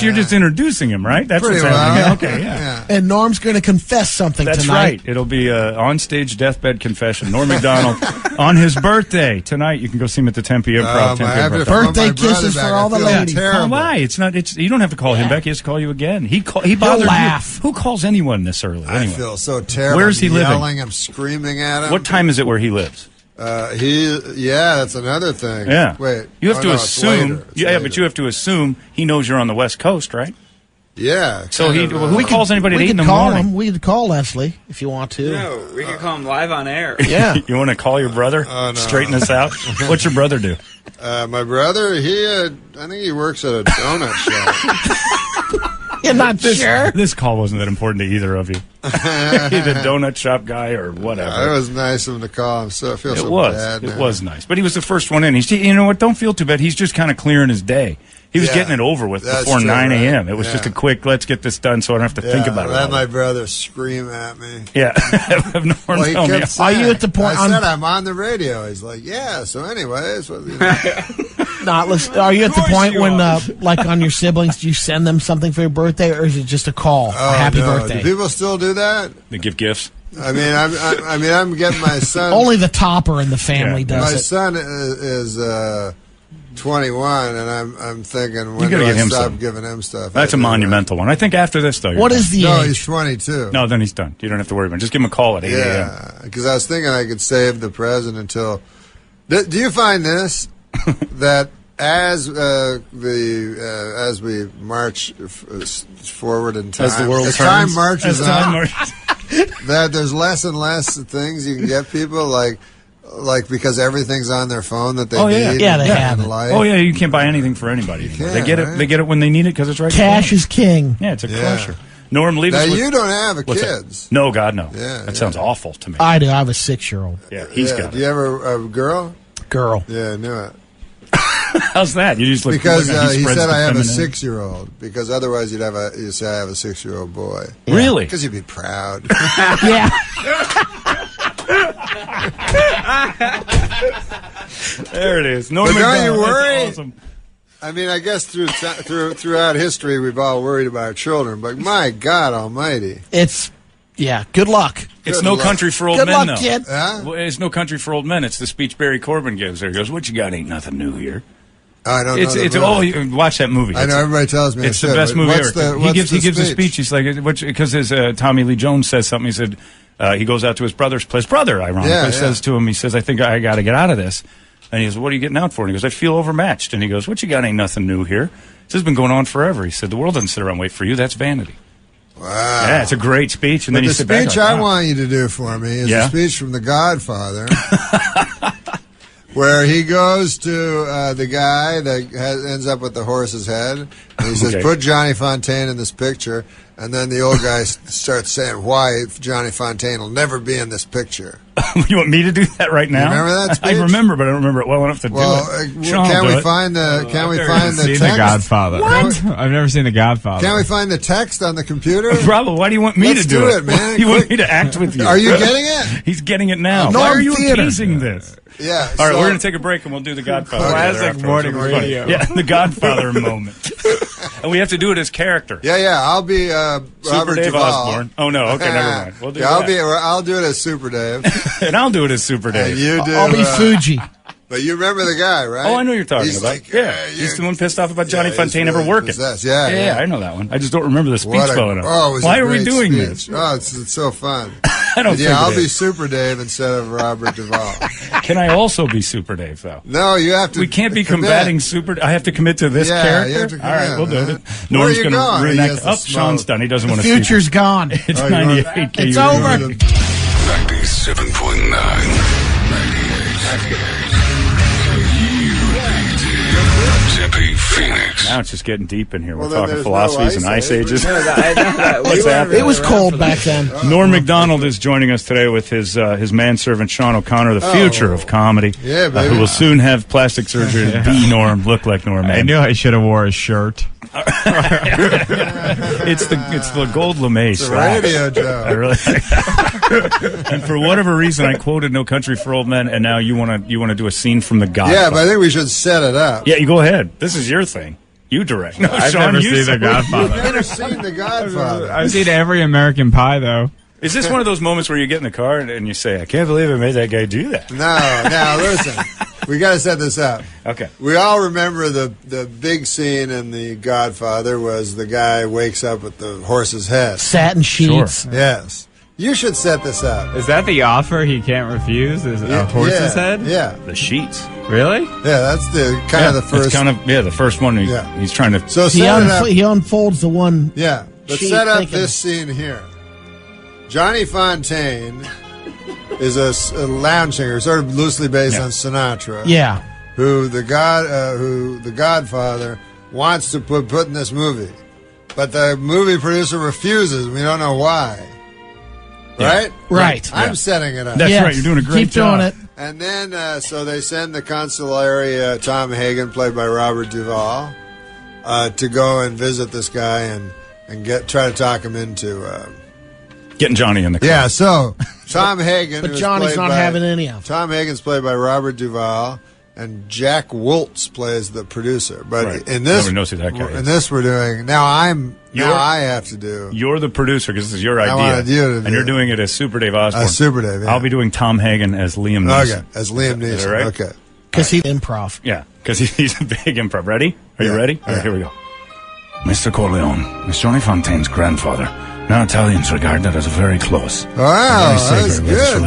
S19: You're just introducing him, right? That's
S1: Pretty
S19: what's happening.
S1: well.
S19: Okay, yeah.
S9: And Norm's going to confess something
S19: That's
S9: tonight.
S19: right. It'll be on stage deathbed confession. Norm Macdonald on his birthday tonight. You can go see him at the Tempe Improv. Tempe Improv.
S9: Birthday kisses for all the ladies.
S19: Call by. It's not. It's you don't have to call him back. He has to call you again. He bothered
S9: laugh.
S19: you. Who calls anyone this early?
S1: I
S19: Anyway.
S1: feel so terrible.
S19: Where's he
S1: I'm
S19: living?
S1: yelling, I'm screaming at him.
S19: What time is it where he lives?
S1: That's another thing.
S19: Yeah.
S1: Wait.
S19: You have to
S1: no, it's
S19: assume.
S1: later. It's
S19: Yeah,
S1: later.
S19: but you have to assume he knows you're on the West Coast, right?
S1: Yeah.
S19: So
S1: kind of,
S19: who calls anybody at 8 in the
S9: call
S19: morning?
S9: him. We could call Leslie if you want to.
S7: No, we can call him live on air.
S9: Yeah.
S19: You want to call your brother?
S1: Oh, no.
S19: Straighten us out. What's your brother do?
S1: My brother, I think he works at a donut shop.
S9: You're not sure?
S19: This call wasn't that important to either of you. The donut shop guy or whatever.
S1: It was nice of him to call him. So I feel so bad.
S19: It
S1: now.
S19: was nice. But he was the first one in. You know what? Don't feel too bad. He's just kind of clearing his day. He was getting it over with
S1: That's
S19: before
S1: true,
S19: 9
S1: right?
S19: a.m. It was just a quick, let's get this done so I don't have to think about it.
S1: Let
S19: all
S1: my
S19: day.
S1: brother scream at me.
S19: Yeah. Have Norm
S1: Well, he
S19: tell me.
S1: kept saying,
S9: Are you at the point?
S1: I said I'm on the radio. He's like, yeah. So anyways, well, you know.
S9: Are you at the point when, like on your siblings, do you send them something for your birthday, or is it just a call?
S1: Oh,
S9: Happy
S1: no.
S9: birthday.
S1: Do people still do that?
S19: They give gifts.
S1: I mean, I'm getting my son.
S9: Only the topper in the family does
S1: My
S9: it.
S1: son is 21, and I'm thinking, when
S19: gotta
S1: do I
S19: get him
S1: stop
S19: some.
S1: giving him stuff?
S19: That's a monumental one. I think after this, though.
S9: What is the
S1: No,
S9: age?
S1: he's 22.
S19: No, then he's done. You don't have to worry about it. Just give him a call at 8 a.m.
S1: Yeah, because I was thinking I could save the present until. Do you find this that as we march forward in time,
S19: As the world
S1: as
S19: turns,
S1: time marches
S19: as time
S1: on,
S19: marches-
S1: that there's less and less things you can get people like because everything's on their phone that they need.
S9: Yeah, they have
S1: in
S9: it.
S1: life.
S19: Oh yeah, you can't buy anything for anybody anymore. They get it.
S1: right?
S19: They get it when they need it because it's right.
S9: Cash is king.
S19: Yeah, it's a crusher. Norm, leave
S1: Now
S19: us with,
S1: you don't have
S19: what's that?
S1: kids.
S19: No, God, no.
S1: Yeah,
S19: that sounds awful to me.
S9: I do. I have a 6-year-old.
S19: Yeah, he's got
S1: Do
S19: it.
S1: you ever a girl?
S9: Girl.
S1: Yeah, I knew it.
S19: How's that? You just look
S1: Because
S19: look,
S1: he
S19: spreads
S1: said
S19: the
S1: I have a
S19: femininity.
S1: 6-year-old. Because otherwise you'd say I have a 6-year-old boy.
S19: Really?
S1: Because you'd be proud.
S9: Yeah.
S19: There it is.
S1: But
S19: Norm
S1: don't you
S19: Macdonald.
S1: worry?
S19: That's awesome.
S1: I mean, I guess throughout history we've all worried about our children. But my God Almighty,
S9: good luck.
S19: It's
S1: Good
S19: no
S1: luck.
S19: country for old
S9: Good
S19: men,
S9: luck,
S19: though.
S9: kid.
S1: Huh?
S19: Well, it's no country for old men. It's the speech Barry Corbin gives there. He goes, "What you got ain't nothing new here."
S1: I don't know.
S19: Watch that movie.
S1: I know everybody tells me
S19: it's
S1: I
S19: the
S1: should,
S19: best
S1: but
S19: movie
S1: what's
S19: ever.
S1: the-
S19: He gives
S1: what's
S19: a
S1: the
S19: speech. He's like, because Tommy Lee Jones says something. He said he goes out to his brother's place. Brother, ironically, says to him, he says, "I think I got to get out of this." And he goes, "What are you getting out for?" And he goes, "I feel overmatched." And he goes, "What you got ain't nothing new here. This has been going on forever." He said, "The world doesn't sit around and wait for you. That's vanity."
S1: Wow.
S19: Yeah, it's a great speech. And
S1: But
S19: then you
S1: the
S19: sit back
S1: speech
S19: like,
S1: I
S19: wow.
S1: want you to do for me is a speech from The Godfather. where he goes to the guy that ends up with the horse's head, and he says, "Put Johnny Fontaine in this picture." And then the old guy starts saying why Johnny Fontaine will never be in this picture.
S19: You want me to do that right now?
S1: You remember that speech?
S19: I remember, but I don't remember it well enough to do it.
S1: Can we find the text?
S6: The Godfather. What? I've never seen The Godfather.
S1: Can we find the text on the computer?
S19: Bravo, why do you want me to do
S1: it, man?
S19: You want me to act with you?
S1: Are you getting it?
S19: He's getting it now. Why are you teasing this?
S1: Yeah.
S19: All right, we're going to take a break and we'll do the Godfather.
S6: Classic morning radio.
S19: Yeah, the Godfather moment. And we have to do it as character.
S1: Yeah. I'll be Robert
S19: Dave
S1: Duvall.
S19: Osborne. Oh no, okay, never mind. We'll do that.
S1: I'll do it as Super Dave.
S19: And I'll do it as Super Dave.
S1: And you do.
S9: I'll be Fuji.
S1: But you remember the guy, right?
S19: Oh, I know what you're talking about.
S1: Like,
S19: he's the one pissed off about Johnny Fontaine ever working.
S1: Yeah,
S19: I know that one. I just don't remember the speech well enough.
S1: Oh,
S19: why are we doing this?
S1: Oh, it's so fun.
S19: I don't think
S1: I'll be Super Dave instead of Robert Duvall.
S19: Can I also be Super Dave, though?
S1: No, you have to.
S19: We can't be committing Super. I have to commit to this character.
S1: You have to commit,
S19: all right, we'll do it.
S1: Where
S19: Norm's
S1: are you
S19: going to reenact.
S1: going?
S19: Sean's done. He doesn't want to see.
S9: The future's gone.
S19: It's 98.
S9: It's over.
S10: 97.9. 98. Tempe, Phoenix.
S19: Now it's just getting deep in here. We're
S1: Well,
S19: talking philosophies and ice ages.
S9: What's happening? It was cold back then.
S19: Norm Macdonald is joining us today with his manservant Sean O'Connor, the future of comedy.
S1: Yeah, baby.
S19: Who will soon have plastic surgery to be Norm, look like Norm.
S6: I knew I should have wore a shirt.
S19: It's the gold lame
S1: It's a radio joke.
S19: I really. And for whatever reason, I quoted "No Country for Old Men," and now you want to do a scene from The Godfather.
S1: Yeah, but I think we should set it up.
S19: Yeah, you go ahead. This is your thing. You direct. No,
S6: I've
S19: Sean,
S6: never
S19: you
S6: seen The Godfather.
S1: You've never seen The Godfather.
S6: I've seen every American Pie, though.
S19: Is this one of those moments where you get in the car and you say, "I can't believe I made that guy do that"?
S1: No, listen. We got to set this up.
S19: Okay.
S1: We all remember the big scene in The Godfather was the guy wakes up with the horse's head.
S9: Satin sheets.
S19: Sure.
S1: Yes. You should set this up.
S6: Is that the offer he can't refuse? Is a horse's head?
S1: Yeah.
S19: The sheets.
S6: Really?
S1: Yeah, that's the kind of the first.
S19: The first one. He's trying to.
S1: So set it up.
S9: He unfolds the one.
S1: Yeah. Let's
S9: sheet
S1: set up
S9: thinking.
S1: this scene here. Johnny Fontaine is a lounge singer, sort of loosely based on Sinatra.
S9: Yeah.
S1: Who the Godfather wants to put in this movie, but the movie producer refuses. We don't know why. Right?
S9: Right.
S1: I'm setting it up.
S19: That's right. You're doing a great job.
S9: Keep doing it.
S1: And then, so they send the consulary, Tom Hagen, played by Robert Duvall, to go and visit this guy and try to talk him into
S19: getting Johnny in the car.
S1: Yeah. So Tom Hagen,
S9: But Johnny's not having any of it.
S1: Tom Hagen's played by Robert Duvall, and Jack Woltz plays the producer. But in this,
S19: nobody knows who that guy is.
S1: In this, we're doing now. I have to do.
S19: You're the producer because this is your idea.
S1: I wanted you to do
S19: and you're doing it as Super Dave Osborne.
S1: Super Dave. Yeah.
S19: I'll be doing Tom Hagen as Liam Neeson.
S1: Okay, as Liam Neeson.
S19: Is that right?
S1: Okay.
S9: Because he's improv.
S19: Yeah, because he's a big improv. Ready? Are you ready? All right, here we go.
S10: Mr. Corleone is Johnny Fontaine's grandfather. Now Italians regard that as a very close.
S1: Wow, that's good.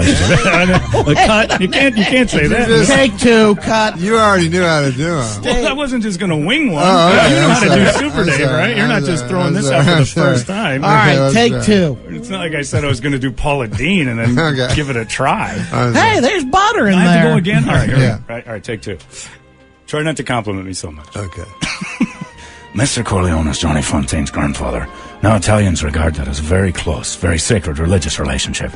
S19: Cut. You can't say that.
S9: Take two. Cut.
S1: You already knew how to do them.
S19: Well, that wasn't just going to wing one.
S1: Okay,
S19: you know how to do
S1: sorry.
S19: Super Dave, right? You're not just throwing this out for the first time.
S9: All right, take two.
S19: It's not like I said I was going to do Paula Deen and then give it a try.
S9: Hey, there's butter in
S19: I have
S9: there.
S19: to go again? All right,
S1: Yeah.
S19: All right, take two. Try not to compliment me so much.
S1: Okay.
S10: Mr. Corleone is Johnny Fontaine's grandfather. Now Italians regard that as a very close, very sacred religious relationship.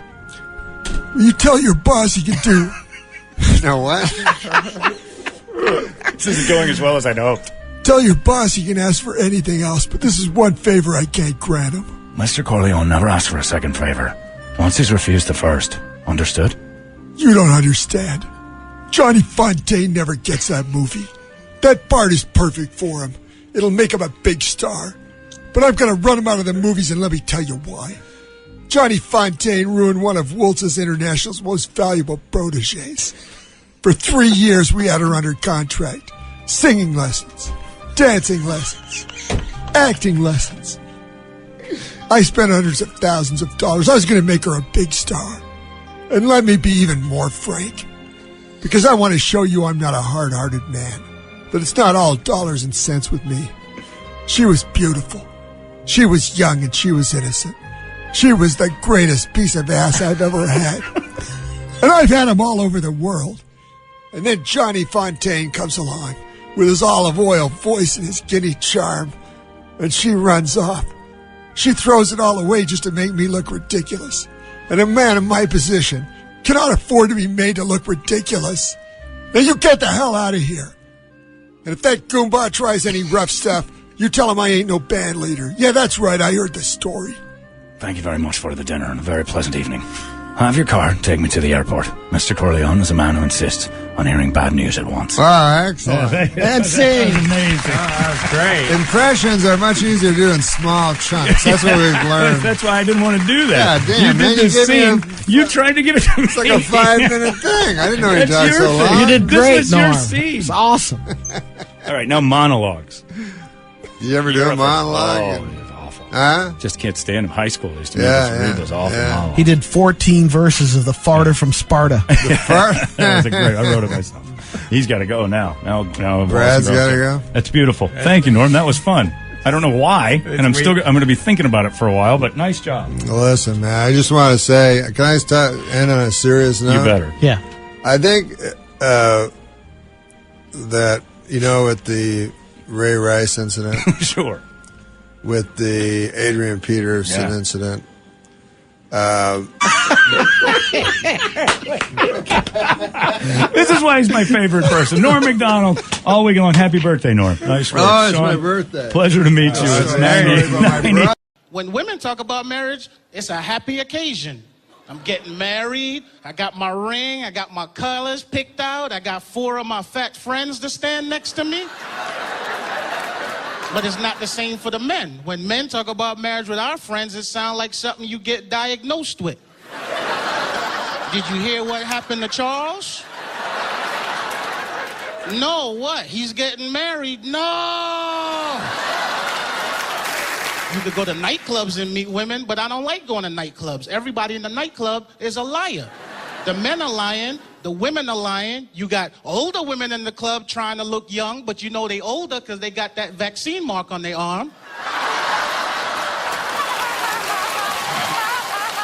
S11: You tell your boss he can do.
S1: Now what?
S19: This isn't going as well as I'd hoped.
S11: Tell your boss he can ask for anything else, but this is one favor I can't grant him.
S10: Mr. Corleone never asked for a second favor. Once he's refused the first. Understood?
S11: You don't understand. Johnny Fontaine never gets that movie. That part is perfect for him. It'll make him a big star. But I'm going to run him out of the movies, and let me tell you why. Johnny Fontaine ruined one of Woltz's International's most valuable protégés. For 3 years, we had her under contract. Singing lessons, dancing lessons, acting lessons. I spent hundreds of thousands of dollars. I was going to make her a big star. And let me be even more frank. Because I want to show you I'm not a hard-hearted man. But it's not all dollars and cents with me. She was beautiful. She was young and she was innocent. She was the greatest piece of ass I've ever had. And I've had them all over the world. And then Johnny Fontaine comes along with his olive oil voice and his guinea charm, and she runs off. She throws it all away just to make me look ridiculous. And a man in my position cannot afford to be made to look ridiculous. Now you get the hell out of here. And if that Goomba tries any rough stuff, you tell him I ain't no band leader. Yeah, that's right, I heard the story.
S10: Thank you very much for the dinner and a very pleasant evening. Have your car take me to the airport. Mr. Corleone is a man who insists on hearing bad news at once.
S1: Oh, excellent. And scene.
S19: That was amazing.
S6: That was great.
S1: Impressions are much easier to do in small chunks. That's what we've learned.
S19: That's why I didn't want to do that.
S1: Yeah, damn,
S19: you
S1: man,
S19: did this scene. You tried to give it to me.
S1: It's like a 5-minute thing. I didn't know you talked so long.
S9: You did great,
S19: This was
S9: Norm.
S19: your scene.
S9: It's awesome.
S19: All right, now monologues.
S1: You ever do a monologue?
S19: Oh, it's awful.
S1: Huh?
S19: Just can't stand him. High school, they used to make us read those awful monologues.
S9: He did 14 verses of The Farter from Sparta.
S19: That was a great. I wrote it myself. He's got to go now. Now,
S1: Brad's got to go.
S19: That's beautiful. Thank you, Norm. That was fun. I don't know why, and I'm going to be thinking about it for a while. But nice job.
S1: Listen, man. I just want to say, can I end on a serious note?
S19: You better.
S9: Yeah.
S1: I think that with the Ray Rice incident,
S19: sure,
S1: with the Adrian Peterson incident.
S19: This is why he's my favorite person. Norm Macdonald, all week long. Happy birthday, Norm. Nice work.
S1: Oh, it's
S19: Sean,
S1: my birthday.
S19: Pleasure to meet you. It's 90.
S4: When women talk about marriage, it's a happy occasion. I'm getting married. I got my ring. I got my colors picked out. I got 4 of my fat friends to stand next to me. But it's not the same for the men. When men talk about marriage with our friends, it sounds like something you get diagnosed with. Did you hear what happened to Charles? No, what? He's getting married? No! You could go to nightclubs and meet women, but I don't like going to nightclubs. Everybody in the nightclub is a liar. The men are lying, the women are lying. You got older women in the club trying to look young, but you know they older because they got that vaccine mark on their arm.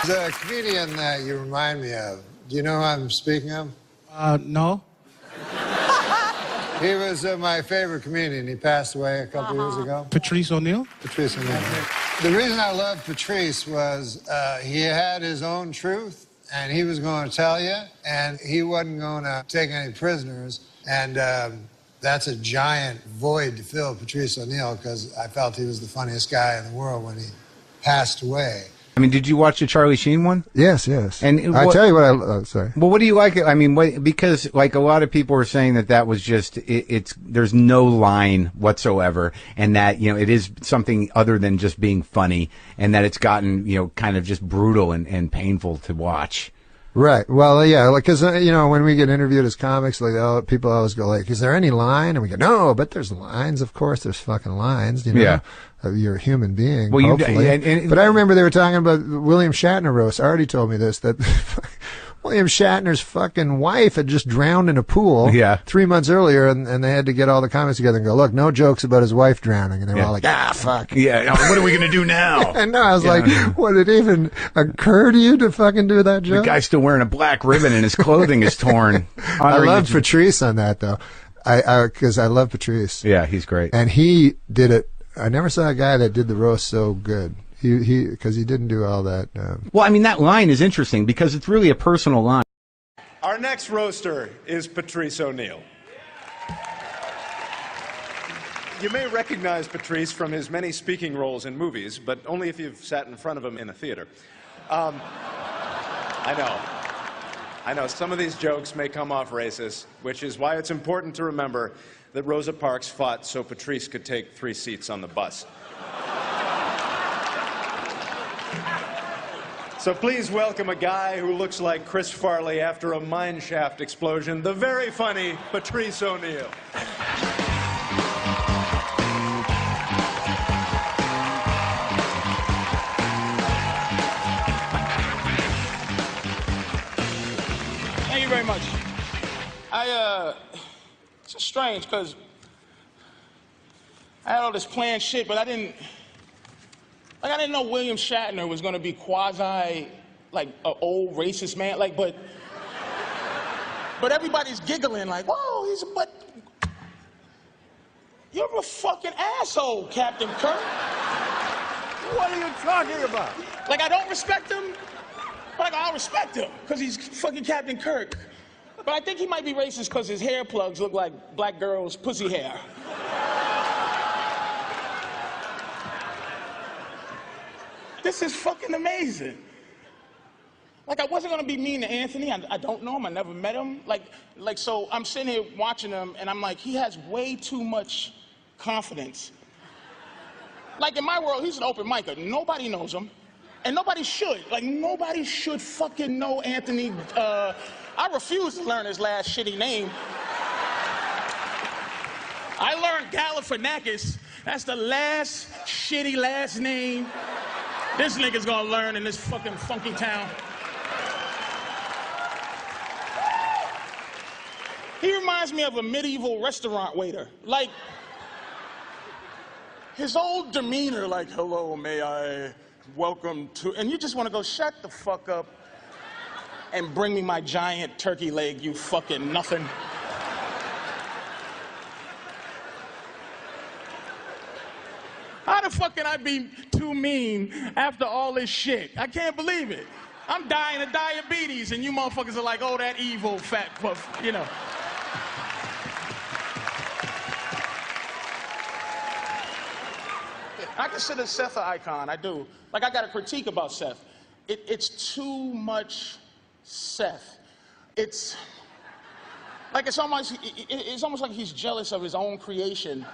S1: There's a comedian that you remind me of. Do you know who I'm speaking of?
S4: No.
S1: He was my favorite comedian. He passed away a couple years ago.
S4: Patrice O'Neill?
S1: Patrice O'Neill. The reason I loved Patrice was he had his own truth, and he was going to tell you, and he wasn't going to take any prisoners. And that's a giant void to fill, Patrice O'Neill, because I felt he was the funniest guy in the world when he passed away.
S16: I mean, did you watch the Charlie Sheen one?
S1: Yes, yes.
S16: And
S1: I tell you what, sorry.
S16: Well, what do you like? I mean, because like a lot of people were saying that was just there's no line whatsoever, and that it is something other than just being funny, and that it's gotten kind of just brutal and painful to watch.
S1: Right. Well, yeah, because when we get interviewed as comics, like people always go like, "Is there any line?" And we go, "No, but there's lines. Of course, there's fucking lines."
S16: Yeah.
S1: You're a human being,
S16: well,
S1: hopefully. But I remember they were talking about William Shatner roast. Artie told me this, that William Shatner's fucking wife had just drowned in a pool 3 months earlier, and they had to get all the comics together and go, "Look, no jokes about his wife drowning." And they were all like, fuck.
S16: Yeah, what are we going to do now?
S1: And I was like, what, did it even occur to you to fucking do that joke?
S16: The guy's still wearing a black ribbon and his clothing is torn.
S1: I love Patrice on that, though. Because I love Patrice.
S16: Yeah, he's great.
S1: And he did it. I never saw a guy that did the roast so good. Because he didn't do all that.
S16: Well, I mean, that line is interesting because it's really a personal line.
S21: Our next roaster is Patrice O'Neill. You may recognize Patrice from his many speaking roles in movies, but only if you've sat in front of him in a theater. I know, some of these jokes may come off racist, which is why it's important to remember that Rosa Parks fought so Patrice could take 3 seats on the bus. So please welcome a guy who looks like Chris Farley after a mine shaft explosion, the very funny Patrice O'Neill.
S24: Thank you very much. It's just strange because I had all this planned shit, but I didn't know William Shatner was gonna be quasi, like, an old racist man, but But everybody's giggling like, whoa, he's a but. You're a fucking asshole, Captain Kirk.
S1: What are you talking about?
S24: Like, I don't respect him, but like, I'll respect him because he's fucking Captain Kirk. But I think he might be racist because his hair plugs look like black girls' pussy hair. This is fucking amazing. Like, I wasn't gonna be mean to Anthony. I don't know him. I never met him. So I'm sitting here watching him, and I'm like, he has way too much confidence. Like, in my world, he's an open micer. Nobody knows him, and nobody should. Like, nobody should fucking know Anthony. I refuse to learn his last shitty name. I learned Galifianakis. That's the last shitty last name this nigga's gonna learn in this fucking funky town. He reminds me of a medieval restaurant waiter. Like, his old demeanor, like, hello, may I welcome to, and you just want to go, shut the fuck up and bring me my giant turkey leg, you fucking nothing. How the fuck can I be too mean after all this shit? I can't believe it. I'm dying of diabetes, and you motherfuckers are like, oh, that evil fat puff, you know. I consider Seth an icon, I do. Like, I got a critique about Seth. It's too much Seth. It's almost like he's jealous of his own creation.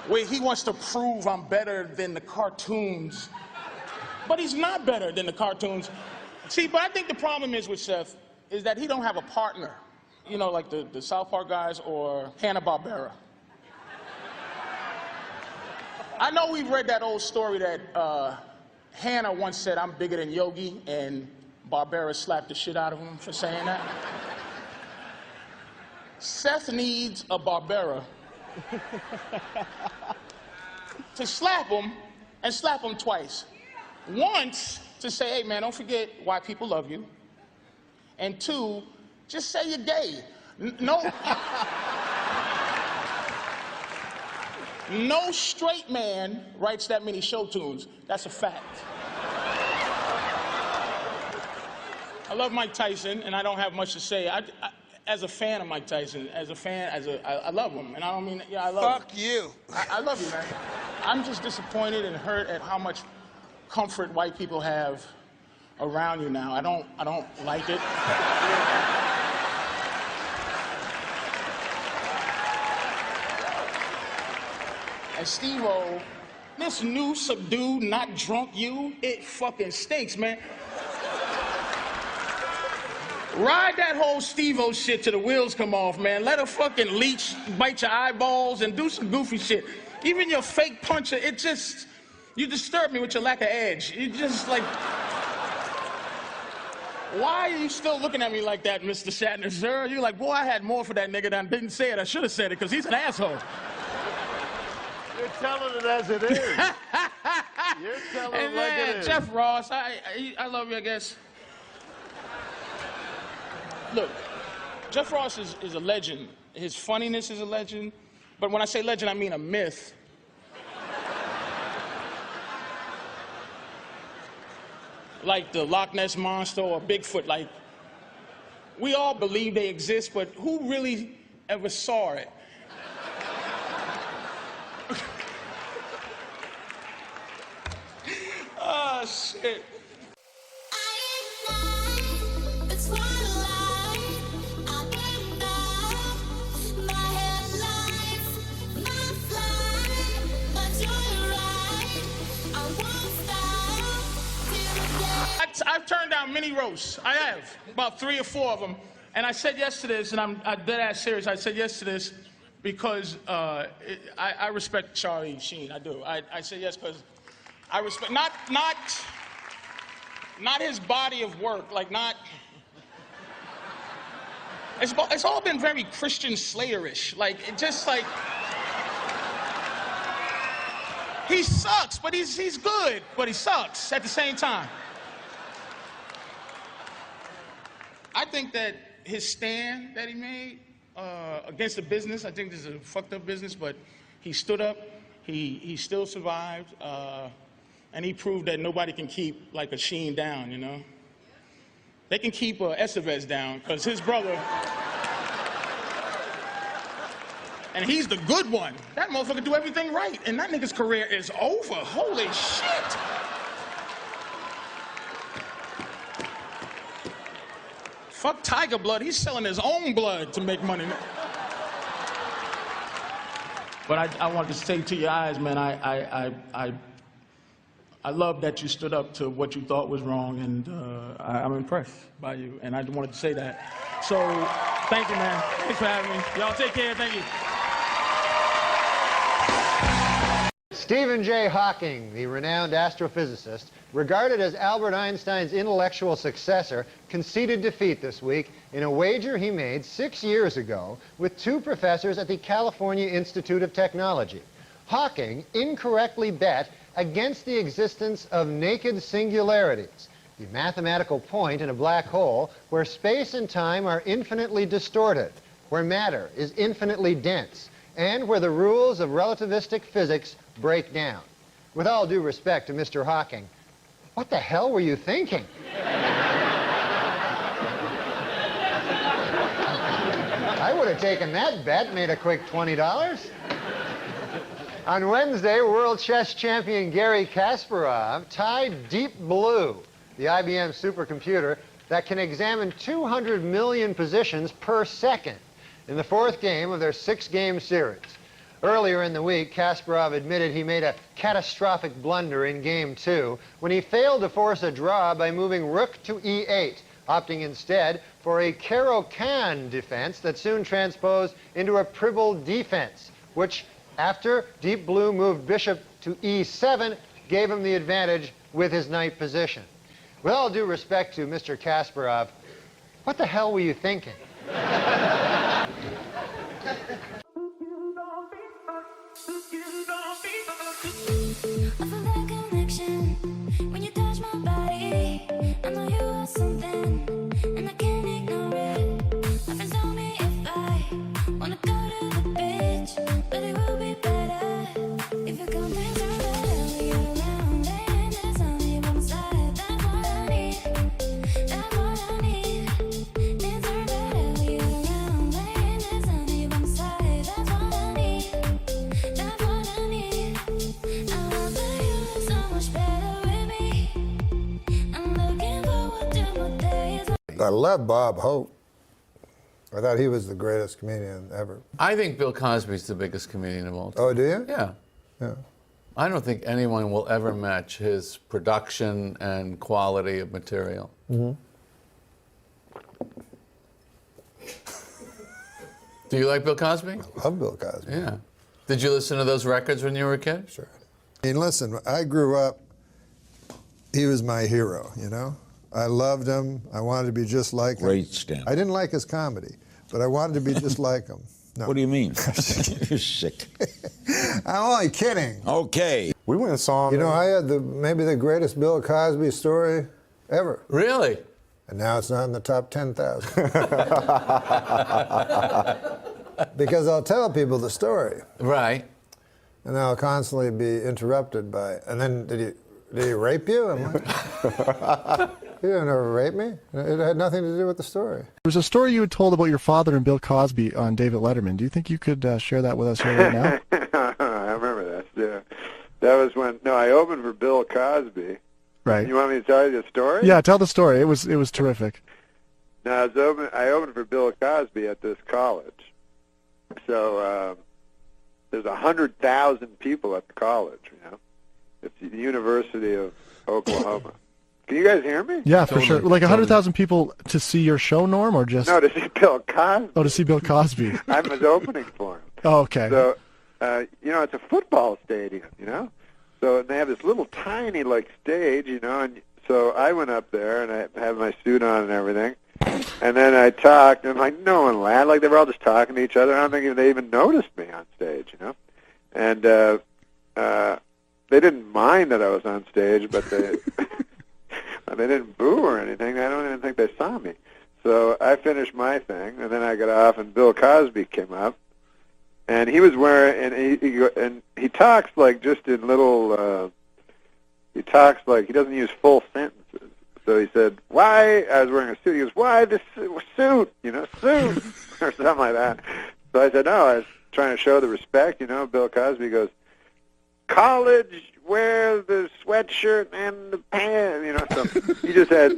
S24: Where he wants to prove I'm better than the cartoons. But he's not better than the cartoons. See, but I think the problem is with Seth is that he don't have a partner. You know, like the South Park guys or Hanna-Barbera. I know we've read that old story that Hannah once said, I'm bigger than Yogi, and Barbera slapped the shit out of him for saying that. Seth needs a Barbera to slap him and slap him twice. Once to say, hey man, don't forget why people love you. And two, just say you're gay. No straight man writes that many show tunes. That's a fact. I love Mike Tyson, and I don't have much to say. As a fan of Mike Tyson, I love him, and I don't mean, I love him.
S1: Fuck you.
S24: I love you, man. I'm just disappointed and hurt at how much comfort white people have around you now. I don't like it. And Steve-O, this new subdued, not drunk you, it fucking stinks, man. Ride that whole Steve-O shit till the wheels come off, man. Let a fucking leech bite your eyeballs and do some goofy shit. Even your fake puncher, it just, you disturb me with your lack of edge. You just like, why are you still looking at me like that, Mr. Shatner, sir? You're like, boy, I had more for that nigga than didn't say it. I should have said it because he's an asshole.
S1: You're telling it as it is. You're telling it like it is.
S24: Jeff Ross, I love you, I guess. Look, Jeff Ross is a legend. His funniness is a legend. But when I say legend, I mean a myth. Like the Loch Ness Monster or Bigfoot. Like, we all believe they exist, but who really ever saw it? Oh, shit. I've turned down many roasts. I have, about 3 or 4 of them. And I said yes to this, and I'm dead ass serious. I said yes to this because I respect Charlie Sheen. I do. I said yes because I respect not his body of work. Like not. It's all been very Christian Slayer-ish. Like it just like. He sucks, but he's good, but he sucks at the same time. I think that his stand that he made against the business. I think this is a fucked up business, but he stood up. He still survived, and he proved that nobody can keep like a Sheen down. You know, they can keep Estevez down because his brother. And he's the good one. That motherfucker do everything right, and that nigga's career is over. Holy shit. Fuck Tiger Blood. He's selling his own blood to make money. But I want to say to your eyes, man, I love that you stood up to what you thought was wrong, and I'm impressed by you, and I wanted to say that. So, thank you, man. Thanks for having me. Y'all take care. Thank you.
S2: Stephen J. Hawking, the renowned astrophysicist, regarded as Albert Einstein's intellectual successor, conceded defeat this week in a wager he made 6 years ago with 2 professors at the California Institute of Technology. Hawking incorrectly bet against the existence of naked singularities, the mathematical point in a black hole where space and time are infinitely distorted, where matter is infinitely dense, and where the rules of relativistic physics break down. With all due respect to Mr. Hawking, what the hell were you thinking? I would have taken that bet, made a quick $20. On Wednesday, world chess champion Garry Kasparov tied Deep Blue, the IBM supercomputer that can examine 200 million positions per second, in the 4th game of their 6-game series. Earlier in the week, Kasparov admitted he made a catastrophic blunder in Game 2 when he failed to force a draw by moving rook to e8, opting instead for a Caro-Kann defense that soon transposed into a Pribble defense, which, after Deep Blue moved bishop to e7, gave him the advantage with his knight position. With all due respect to Mr. Kasparov, what the hell were you thinking?
S1: I love Bob Hope. I thought he was the greatest comedian ever.
S5: I think Bill Cosby's the biggest comedian of all time.
S1: Oh, do you?
S5: Yeah.
S1: Yeah.
S5: I don't think anyone will ever match his production and quality of material.
S1: Mm-hmm.
S5: Do you like Bill Cosby?
S1: I love Bill Cosby.
S5: Yeah. Did you listen to those records when you were a kid?
S1: Sure. I mean, listen, I grew up, he was my hero, you know? I loved him. I wanted to be just like him.
S14: Great stand.
S1: I didn't like his comedy, but I wanted to be just like him. No.
S14: What do you mean? You're sick.
S1: I'm only kidding.
S14: Okay.
S1: We went and saw him. You know, I had maybe the greatest Bill Cosby story ever.
S5: Really?
S1: And now it's not in the top 10,000. Because I'll tell people the story.
S5: Right.
S1: And I'll constantly be interrupted by, and then did he rape you? I'm like, he didn't ever rape me. It had nothing to do with the story.
S17: There's a story you had told about your father and Bill Cosby on David Letterman. Do you think you could share that with us here right now?
S25: I remember that. Yeah, that was when. No, I opened for Bill Cosby.
S17: Right.
S25: You want me to tell you the story?
S17: Yeah, tell the story. It was terrific.
S25: No, I opened for Bill Cosby at this college. So there's 100,000 people at the college. You know, it's the University of Oklahoma. Can you guys hear me?
S17: Yeah, for sure. Like 100,000 people to see your show, Norm, or just?
S25: No, to see Bill Cosby.
S17: Oh, to see Bill Cosby.
S25: I was opening for him.
S17: Oh, okay.
S25: So, you know, it's a football stadium, you know? So they have this little tiny, like, stage, you know, and so I went up there, and I had my suit on and everything, and then I talked, and like, no one laughed. Like, they were all just talking to each other. I don't think they even noticed me on stage, you know? And they didn't mind that I was on stage, but they... They didn't boo or anything. I don't even think they saw me. So I finished my thing, and then I got off, and Bill Cosby came up, and he was wearing, and he talks like just in little, he talks like he doesn't use full sentences. So he said, why, I was wearing a suit, he goes, why this suit, suit, or something like that. So I said, no, I was trying to show the respect, Bill Cosby goes, college, wear the sweatshirt and the pants, so he just had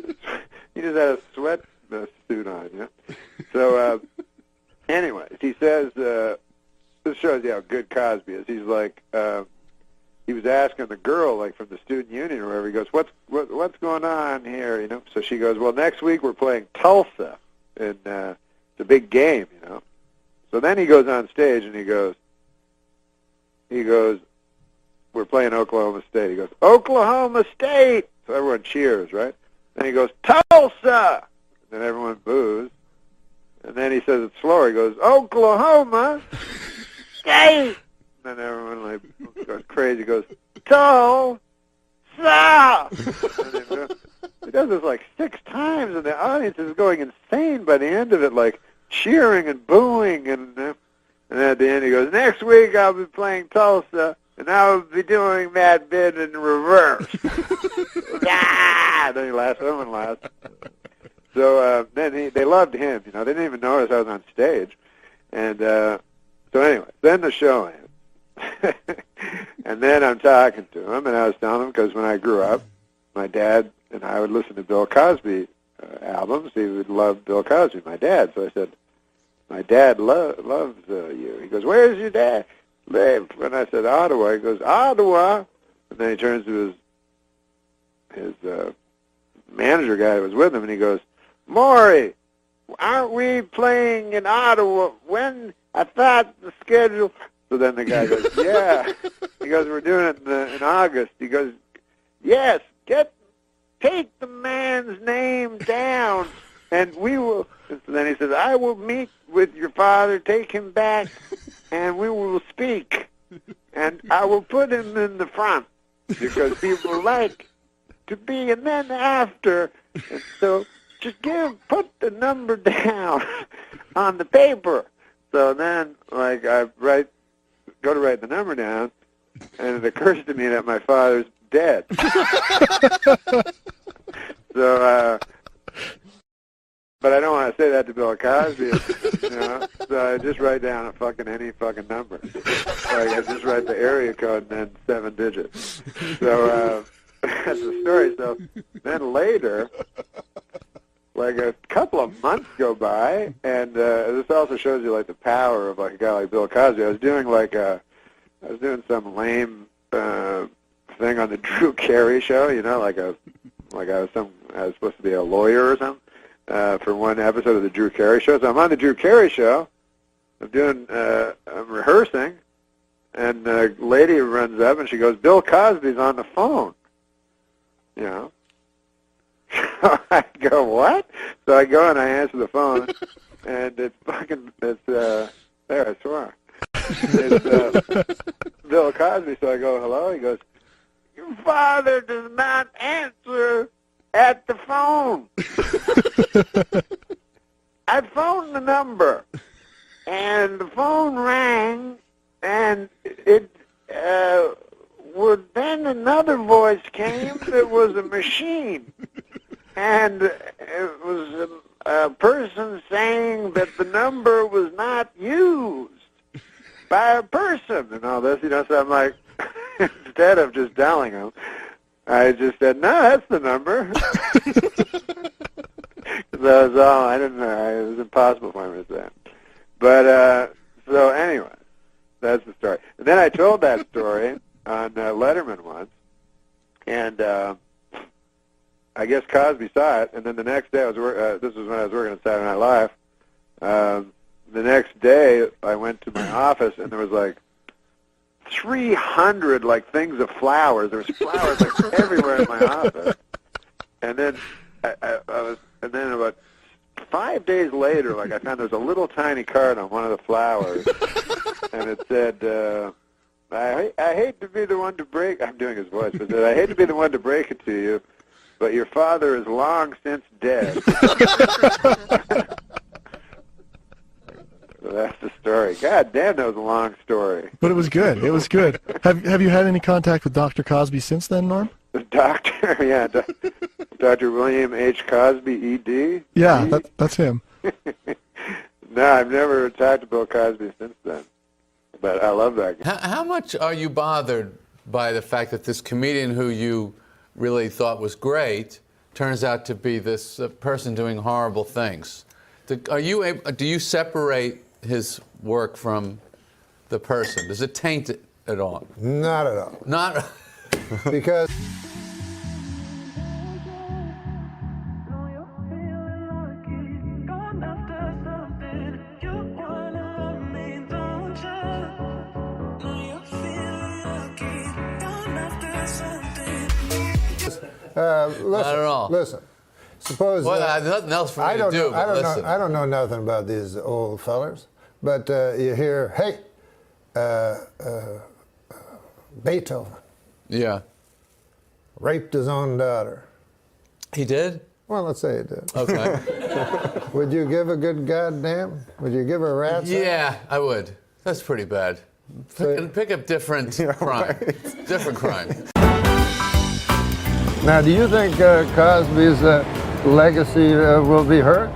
S25: a sweat suit on, So, anyways, he says, this shows you how good Cosby is. He's like, he was asking the girl, like from the student union or whatever. He goes, "What's going on here?" So she goes, "Well, next week we're playing Tulsa, and it's a big game, So then he goes on stage and he goes, "We're playing Oklahoma State." He goes, "Oklahoma State!" So everyone cheers, right? Then he goes, "Tulsa!" And then everyone boos. And then he says it slower. He goes, "Oklahoma State!" And then everyone like goes crazy. He goes, "Tulsa!" He does this like 6 times, and the audience is going insane by the end of it, like cheering and booing. And then at the end he goes, "Next week I'll be playing Tulsa, and I'll be doing that bit in reverse." Then he laughs. Everyone laughs. So then they loved him. They didn't even notice I was on stage. And so anyway, then the show ends. And then I'm talking to him, and I was telling him, because when I grew up, my dad and I would listen to Bill Cosby albums. He would love Bill Cosby, my dad. So I said, "My dad loves you." He goes, "Where's your dad live?" And I said, "Ottawa." He goes, "Ottawa." And then he turns to his manager guy who was with him, and he goes, "Maury, aren't we playing in Ottawa? When? I thought the schedule..." So then the guy goes, "Yeah." He goes, "We're doing it in August." He goes, "Yes, take the man's name down, and we will..." And so then he says, "I will meet with your father, take him back, and we will speak. And I will put him in the front, because he will like to be, and then after, and so just put the number down on the paper." So then, like, I go to write the number down, and it occurs to me that my father's dead. So, but I don't want to say that to Bill Cosby, so I just write down any fucking number. Like, I just write the area code and then 7 digits. So, that's the story. So then later, like a couple of months go by, and this also shows you like the power of like a guy like Bill Cosby. I was doing some lame thing on the Drew Carey show, I was supposed to be a lawyer or something for one episode of the Drew Carey show. So I'm on the Drew Carey show. I'm rehearsing, and a lady runs up and she goes, "Bill Cosby's on the phone." So I go, "What?" So I go and I answer the phone, and it's there, I swear. It's Bill Cosby. So I go, "Hello?" He goes, "Your father does not answer at the phone." I phoned the number, and the phone rang, and then another voice came that was a machine. And it was a person saying that the number was not used by a person and all this, So I'm like, instead of just telling him, I just said, "No, that's the number." That was all. I didn't know. It was impossible for me to say. But, so anyway, that's the story. And then I told that story on Letterman once, and I guess Cosby saw it, and then the next day, this was when I was working on Saturday Night Live, the next day I went to my office, and there was like 300 like things of flowers. There was flowers like everywhere in my office. And then and then about 5 days later, like I found there was a little tiny card on one of the flowers, and it said, I hate to be the one to break. I'm doing his voice, but it said, "I hate to be the one to break it to you, but your father is long since dead. So that's the story. God damn, that was a long story.
S17: But it was good. It was good. Have you had any contact with Dr. Cosby since then, Norm?
S25: The doctor, yeah, Dr. William H. Cosby, ED?
S17: Yeah, that's him.
S25: No, I've never talked to Bill Cosby since then. But I love that guy.
S5: How much are you bothered by the fact that this comedian who you really thought was great turns out to be this person doing horrible things? Do you separate his work from the person? Does it taint it at all?
S1: Not at all.
S5: Not
S1: because. Listen,
S5: not at all.
S1: Listen. Suppose.
S5: Well, nothing else for me to do.
S1: I don't know nothing about these old fellers, but you hear, hey, Beethoven.
S5: Yeah.
S1: Raped his own daughter.
S5: He did?
S1: Well, let's say he did.
S5: Okay.
S1: Would you give a good goddamn? Would you give a rat's ass?
S5: Yeah, I would. That's pretty bad. Pick up different crime. Right. Different crime.
S1: Now, do you think Cosby's legacy will be hurt?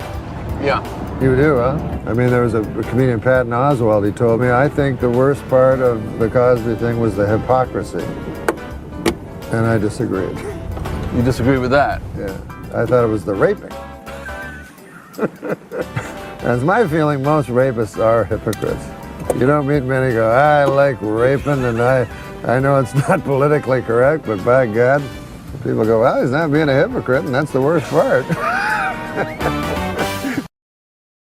S5: Yeah.
S1: You do, huh? I mean, there was a comedian, Patton Oswalt, he told me, I think the worst part of the Cosby thing was the hypocrisy. And I disagreed.
S5: You disagree with that?
S1: Yeah. I thought it was the raping. That's my feeling. Most rapists are hypocrites. You don't meet many go, I like raping, and I know it's not politically correct, but by God, people go, well, he's not being a hypocrite, and that's the worst part.